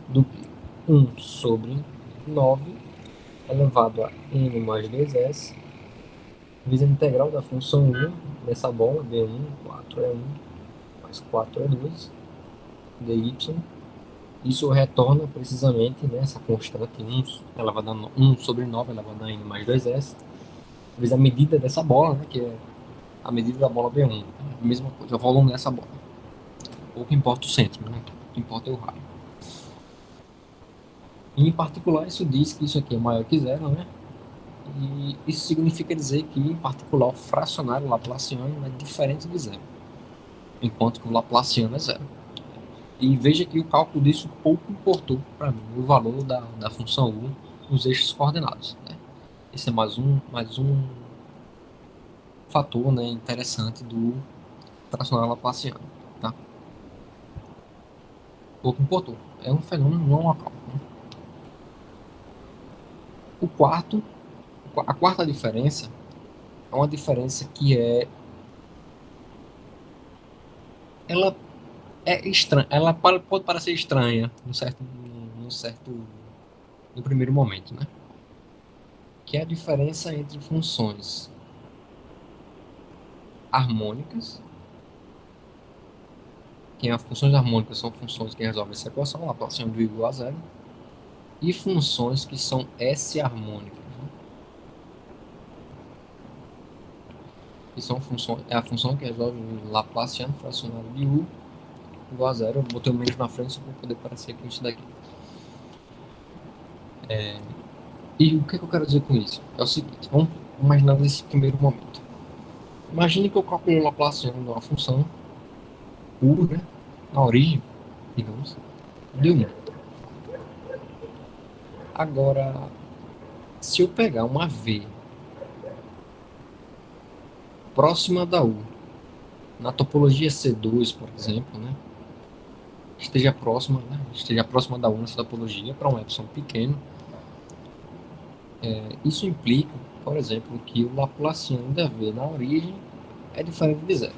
do que 1 sobre 9 elevado a n mais 2s, vezes a integral da função 1 dessa bola, d1, 4E1 mais 4E2, dy. Isso retorna precisamente, né, essa constante 1 elevado a 1 sobre 9 elevado a n mais 2s, vezes a medida dessa bola, né, que é a medida da bola B1. A mesma coisa, o volume dessa bola. Pouco importa o centro, né? O que importa é o raio. E, em particular, isso diz que isso aqui é maior que zero, né? E isso significa dizer que, em particular, o fracionário laplaciano é diferente de zero, enquanto que o laplaciano é zero. E veja que o cálculo disso pouco importou para mim, o valor da função u nos eixos coordenados, né? Esse é mais um fator, né, interessante do fracionário laplaciano, tá? Pouco importou. É um fenômeno não local, né? O quarto, a quarta diferença é uma diferença que ela é estranha, ela pode parecer estranha no primeiro momento, né? Que é a diferença entre funções harmônicas, que as funções harmônicas são funções que resolvem essa equação, Laplaciano de igual a zero, e funções que são S-harmônicas, né? Que são funções, é a função que resolve o Laplaciano fracionário de U igual a zero. Eu botei o menos na frente só para poder parecer com isso daqui. E o que eu quero dizer com isso? É o seguinte, vamos imaginar nesse primeiro momento. Imagine que eu calculo o Laplaciano de uma função U, né, na origem, digamos, de 1. Agora, se eu pegar uma V próxima da U, na topologia C2, por exemplo, né, esteja próxima da U nessa topologia para um epsilon pequeno, isso implica, por exemplo, que o Laplaciano da V na origem é diferente de zero.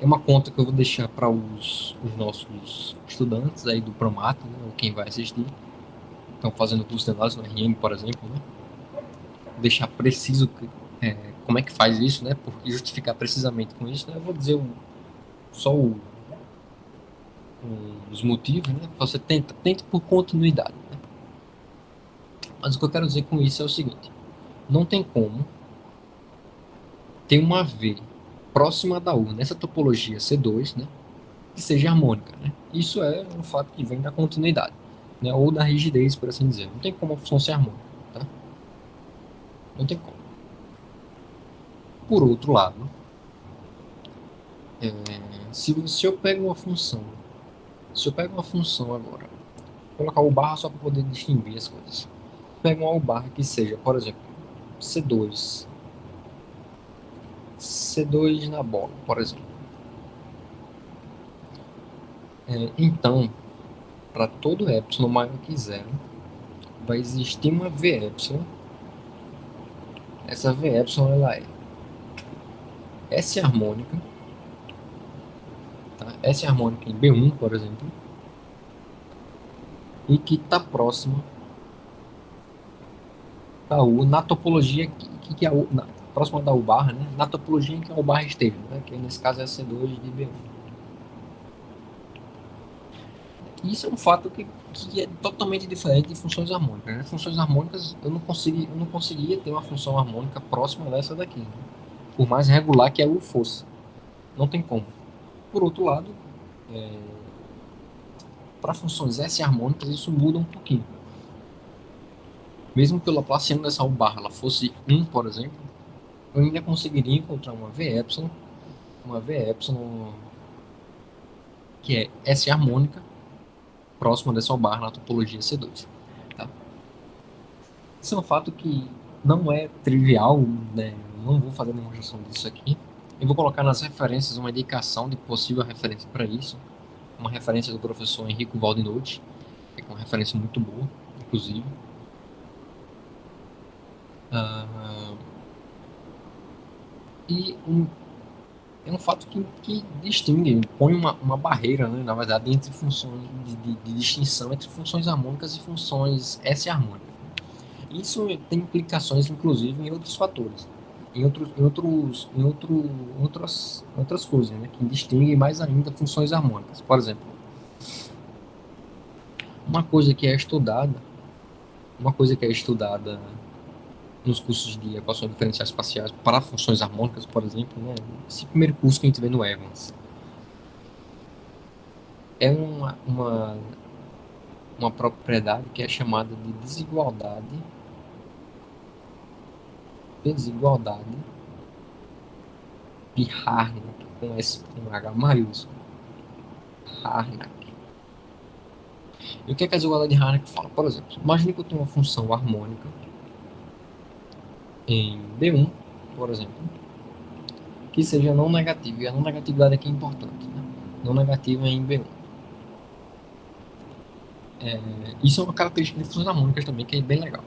É uma conta que eu vou deixar para os nossos estudantes aí do Promato, né, ou quem vai assistir, estão fazendo curso de análise no RM, por exemplo, né, deixar preciso como é que faz isso, né, por justificar precisamente com isso, né, eu vou dizer só os motivos, né, você tenta por continuidade, né. Mas o que eu quero dizer com isso é o seguinte, não tem como ter uma V próxima da U nessa topologia C2, né, que seja harmônica, né. Isso é um fato que vem da continuidade, né, ou da rigidez, por assim dizer. Não tem como a função ser harmônica, tá? Não tem como. Por outro lado, se eu pego uma função, agora, vou colocar o barra só para poder distinguir as coisas. Pego uma U barra que seja, por exemplo, C2, C2 na bola, por exemplo. Então, para todo epsilon maior que zero, vai existir uma V epsilon. Essa V epsilon ela é S harmônica, tá? S harmônica em B1, por exemplo, e que está próxima da U na topologia que a U, próxima da U barra, né? Na topologia em que a U barra esteja, né? Que nesse caso é C2 de B1. Isso é um fato que é totalmente diferente de funções harmônicas, né? Funções harmônicas eu não conseguia ter uma função harmônica próxima dessa daqui, né? Por mais regular que a U fosse. Não tem como. Por outro lado, para funções S-harmônicas isso muda um pouquinho. Mesmo que o Laplaciano dessa U barra ela fosse 1, por exemplo, eu ainda conseguiria encontrar uma V epsilon que é S-harmônica próxima dessa U barra na topologia C2. Tá? Isso é um fato que não é trivial, né? Não vou fazer demonstração disso aqui. Eu vou colocar nas referências uma indicação de possível referência para isso. Uma referência do professor Enrico Valdinotti, que é uma referência muito boa, inclusive. Uh, e é um fato que distingue, põe uma barreira, né, na verdade, entre funções de distinção entre funções harmônicas e funções S-harmônicas. Isso tem implicações, inclusive, em outros fatores, outras coisas, né, que distinguem mais ainda funções harmônicas. Por exemplo, uma coisa que é estudada nos cursos de equações diferenciais parciais para funções harmônicas, por exemplo, né, esse primeiro curso que a gente vê no Evans, é uma propriedade que é chamada de desigualdade de Harnack, com H maiúsculo. Harnack. E o que é que a desigualdade de Harnack fala? Por exemplo, imagine que eu tenho uma função harmônica em B1, por exemplo, que seja não negativa. E a não negatividade aqui é importante, né? Não negativa em B1. Isso é uma característica de funções harmônicas também, que é bem legal.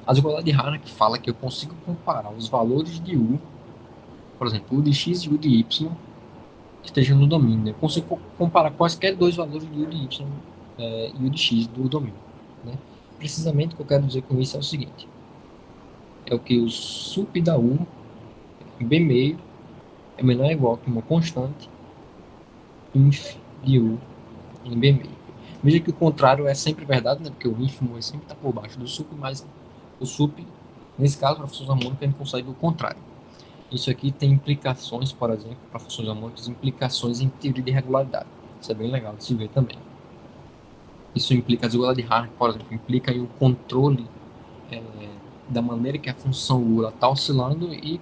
A desigualdade de Harnack fala que eu consigo comparar os valores de U, por exemplo, U de X e U de Y, que estejam no domínio. Eu consigo comparar quaisquer dois valores de U de Y e U de X do domínio. Né? Precisamente o que eu quero dizer com isso é o seguinte: é o que o sup da U em B meio é menor ou igual que uma constante inf de U em B meio. Veja que o contrário é sempre verdade, né? Porque o ínfimo sempre está por baixo do sup, mas o sup, nesse caso, para funções harmônicas, a gente consegue o contrário. Isso aqui tem implicações, por exemplo, para funções harmônicas, implicações em teoria de regularidade. Isso é bem legal de se ver também. Isso implica a desigualdade de Harnack, por exemplo, implica aí o controle é, da maneira que a função U está oscilando e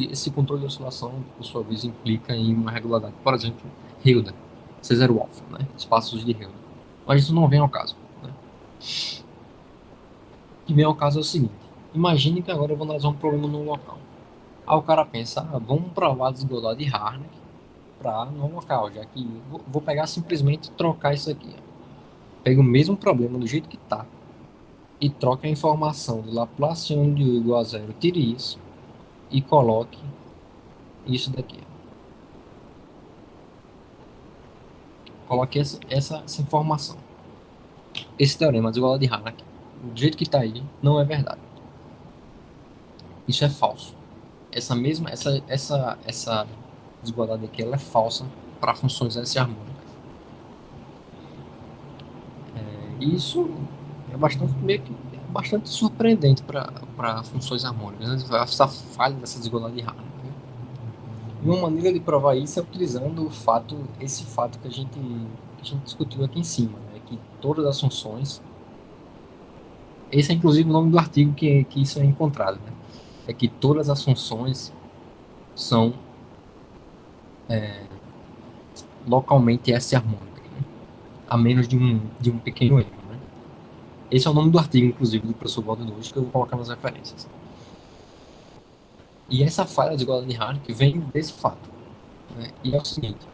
esse controle de oscilação, por sua vez, implica em uma regularidade. Por exemplo, Hilda, C0 alfa, né? Espaços de Hilda. Mas isso não vem ao caso. Né? O que vem ao caso é o seguinte: imagine que agora eu vou analisar um problema no local. Aí o cara pensa, vamos provar a desigualdade de Harnack para no local, já que vou pegar simplesmente trocar isso aqui. Pega o mesmo problema do jeito que está e troca a informação do Laplaciano de U igual a zero, tire isso e coloque isso daqui. Coloque essa informação. Esse teorema, a desigualdade de Harnack, do jeito que está aí, não é verdade. Isso é falso. Essa desigualdade aqui, ela é falsa para funções S harmônicas. Isso é bastante surpreendente para funções harmônicas, né? Essa falha dessa desigualdade de Harnack. Né? E uma maneira de provar isso é utilizando esse fato que a gente discutiu aqui em cima, né? Que todas as funções, esse é inclusive o nome do artigo que isso é encontrado, né? É que todas as funções são localmente S harmônicas, né? A menos de um pequeno erro. Né? Esse é o nome do artigo, inclusive, do professor Waldo Nunes, que eu vou colocar nas referências. E essa falha de desigualdade de Harnack vem desse fato. Né? E é o seguinte,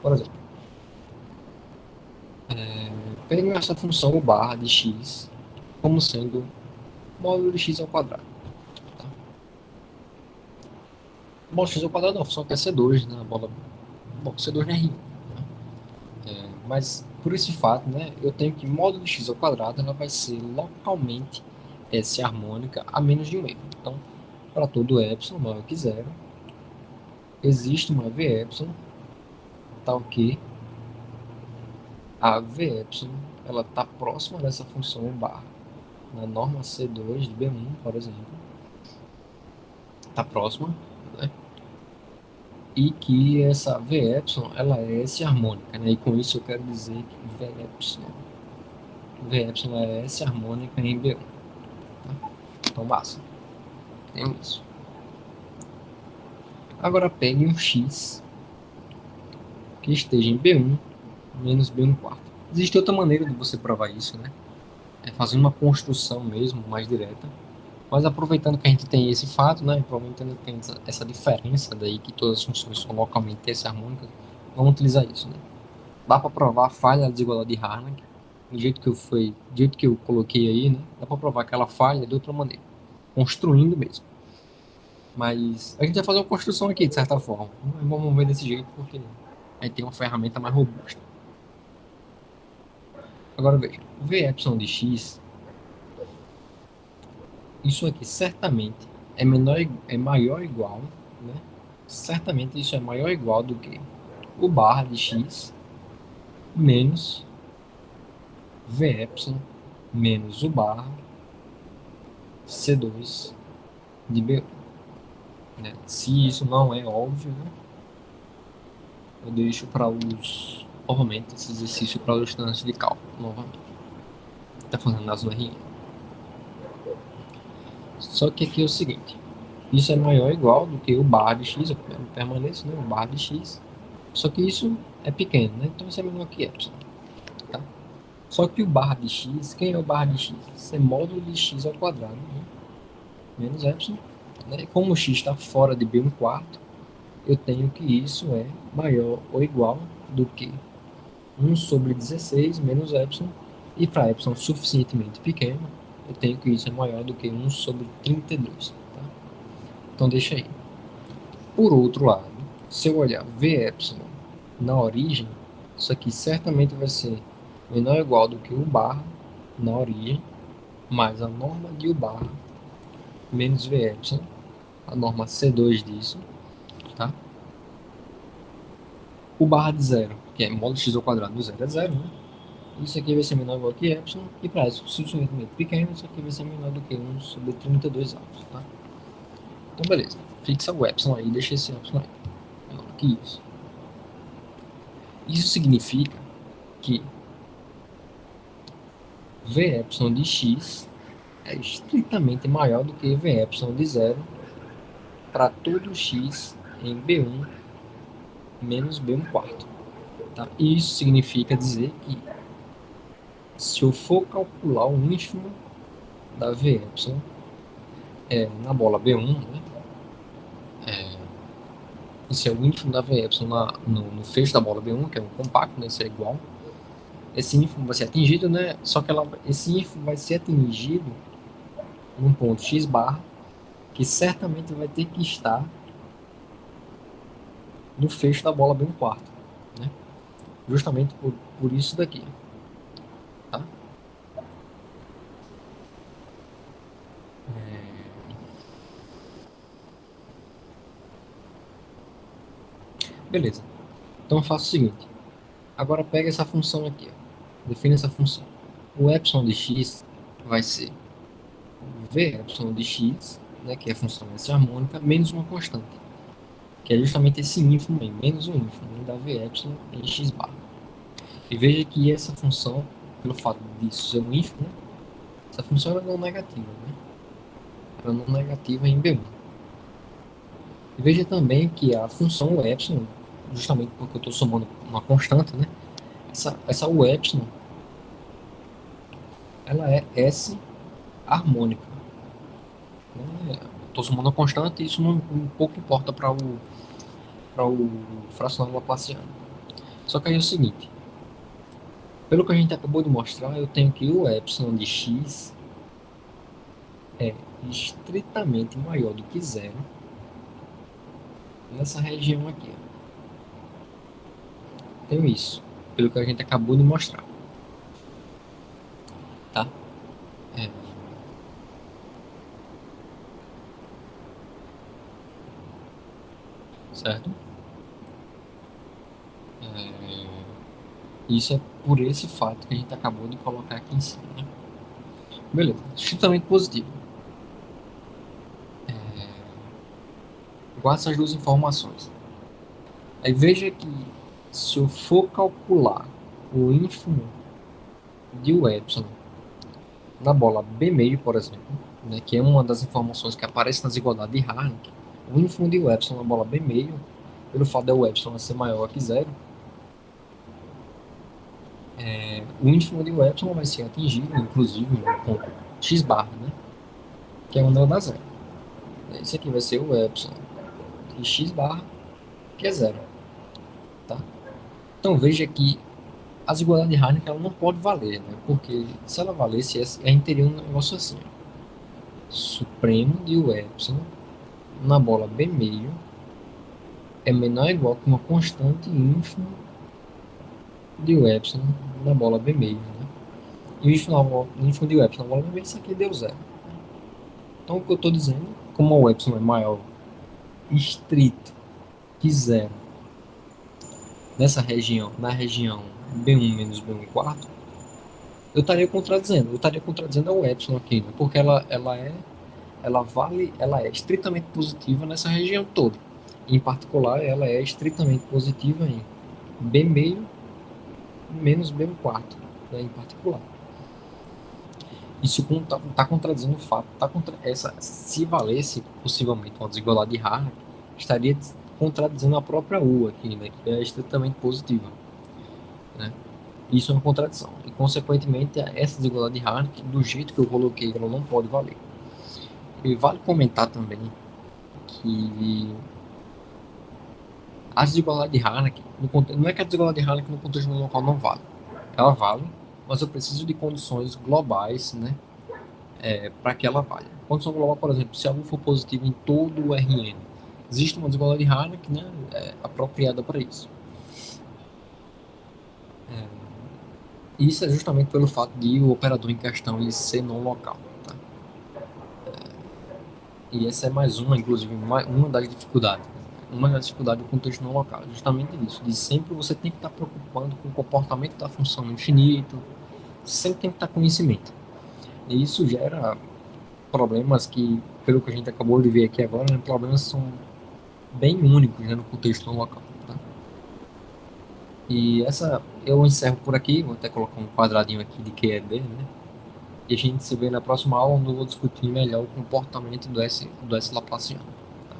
por exemplo, pegue essa função barra de x como sendo módulo de x ao quadrado. Tá? Módulo de x ao quadrado não, a função que é C2, né? Bom, C2 não é rio. Mas por esse fato, né, eu tenho que módulo de x ao quadrado ela vai ser localmente S harmônica a menos de um erro. Então, para todo epsilon maior que zero, existe uma v epsilon tal que a v epsilon ela está próxima dessa função barra. Na norma C2 de B1, por exemplo, está próxima, né? E que essa v epsilon ela é S harmônica, né? E com isso eu quero dizer que v epsilon é S harmônica em B1. Tá? Então basta. Tem isso. Agora pegue um x que esteja em B1 menos B1 quarto. Existe outra maneira de você provar isso, né? É fazendo uma construção mesmo, mais direta. Mas aproveitando que a gente tem esse fato, né? Aproveitando que tem essa diferença daí que todas as funções são localmente S harmônicas, vamos utilizar isso, né? Dá para provar a falha da desigualdade de Harnack, do jeito que eu coloquei aí, né? Dá para provar aquela falha de outra maneira, construindo mesmo. Mas a gente vai fazer uma construção aqui, de certa forma. Vamos ver desse jeito, porque aí tem uma ferramenta mais robusta. Agora veja, V epsilon de x, isso aqui certamente é maior ou igual, né? Certamente isso é maior ou igual do que o barra de x menos V epsilon menos o barra C2 de B1. Né? Se isso não é óbvio, né? eu deixo para os, novamente, esse exercício para os estudantes de cálculo, novamente. Está fazendo as no RN. Só que aqui é o seguinte, isso é maior ou igual do que o barra de x, eu permaneço, né, o barra de x, só que isso é pequeno, né, então isso é menor que epsilon, tá? Só que o barra de x, quem é o barra de x? Isso é módulo de x ao quadrado, né, menos epsilon, né, como o x está fora de b1 quarto, eu tenho que isso é maior ou igual do que 1 sobre 16 menos epsilon, e para epsilon suficientemente pequeno, eu tenho que isso é maior do que 1 sobre 32. Tá? Então deixa aí. Por outro lado, se eu olhar v epsilon na origem, isso aqui certamente vai ser menor ou igual do que o barra na origem, mais a norma de u barra menos v epsilon, a norma C2 disso, tá? O barra de zero, que é módulo x ao quadrado do zero é zero, né? Isso aqui vai ser menor ou igual que epsilon, e para isso suficientemente pequeno, isso aqui vai ser menor do que 1 sobre 32 avos, tá? Então, beleza. Fixa o epsilon aí, deixa esse epsilon aí. Menor do que isso. Isso significa que v epsilon de x é estritamente maior do que v epsilon de zero para todo x em b1 menos b1 quarto. Tá? Isso significa dizer que se eu for calcular o ínfimo da v epsilon na bola b1, né? Isso é o ínfimo da v epsilon no fecho da bola b1, que é um compacto, né? Isso é igual. Esse ínfimo vai ser atingido, né? Só que esse ínfimo vai ser atingido num ponto x barra, que certamente vai ter que estar no fecho da bola b1 quarto, né? Justamente por isso daqui, tá? Beleza. Então eu faço o seguinte. Agora pega essa função aqui, ó. Define essa função. O epsilon de x vai ser v epsilon de x, né, que é a função S harmônica, menos uma constante, que é justamente esse ínfimo aí, menos um ínfimo, da v epsilon em x barra. E veja que essa função, pelo fato disso ser um ínfimo, né, essa função é não negativa, né? Ela é não negativa em B1. E veja também que a função u epsilon, justamente porque eu estou somando uma constante, né? Essa u epsilon, ela é S harmônica. Né? Estou somando uma constante e isso não um pouco importa para o fracionário laplaciano. Só que aí é o seguinte, pelo que a gente acabou de mostrar, eu tenho que o epsilon de x é estritamente maior do que zero nessa região aqui. Ó. Tenho isso, pelo que a gente acabou de mostrar. Tá? É. Certo? É, isso é por esse fato que a gente acabou de colocar aqui em cima. Né? Beleza, estritamente positivo. Igual essas duas informações. Aí veja que se eu for calcular o ínfimo de u epsilon na bola B meio, por exemplo, né, que é uma das informações que aparece nas igualdades de Harnack, o ínfimo de u epsilon na bola B meio, pelo fato de u epsilon ser maior que zero, o ínfimo de u epsilon vai ser atingido, inclusive, no ponto x barra, né, que é onde ela dá zero. Esse aqui vai ser o epsilon de x barra, que é zero. Tá? Então veja que as igualdades de Harnack ela não pode valer, né? Porque se ela valesse, a gente teria um negócio assim, ó. Supremo de u epsilon na bola B meio é menor ou igual que uma constante ínfima de u epsilon na bola B meio, né? E o ínfimo de u epsilon na bola B meio, isso aqui deu zero. Então o que eu estou dizendo, como o epsilon é maior estrito que zero nessa região, na região B1 menos B1 quarto, eu estaria contradizendo a epsilon aqui, né? Porque ela é estritamente positiva nessa região toda. Em particular, ela é estritamente positiva em B meio menos B no quarto, né, em particular. Isso está contradizendo o fato, se valesse possivelmente uma desigualdade de Harnack, estaria contradizendo a própria U aqui, né, que é estritamente positiva, né? Isso é uma contradição. E, consequentemente, essa desigualdade de Harnack, do jeito que eu coloquei, ela não pode valer. E vale comentar também que a desigualdade de Harnack, não é que a desigualdade de Harnack no contexto local não vale. Ela vale, mas eu preciso de condições globais, né, para que ela valha. Condição global, por exemplo, se a U for positiva em todo o Rn, existe uma desigualdade de Harnack, né, apropriada para isso. Isso é justamente pelo fato de o operador em questão ele ser não local. Tá? E essa é mais uma, inclusive, uma das dificuldades. Uma das dificuldades do contexto não local. Justamente isso. De sempre você tem que estar preocupando com o comportamento da função no infinito. Sempre tem que estar conhecimento. E isso gera problemas que, pelo que a gente acabou de ver aqui agora, né, problemas são bem únicos, né, no contexto não local. Tá? E essa eu encerro por aqui. Vou até colocar um quadradinho aqui de QED, né? E a gente se vê na próxima aula, onde eu vou discutir melhor o comportamento do S Laplaciano. Tá?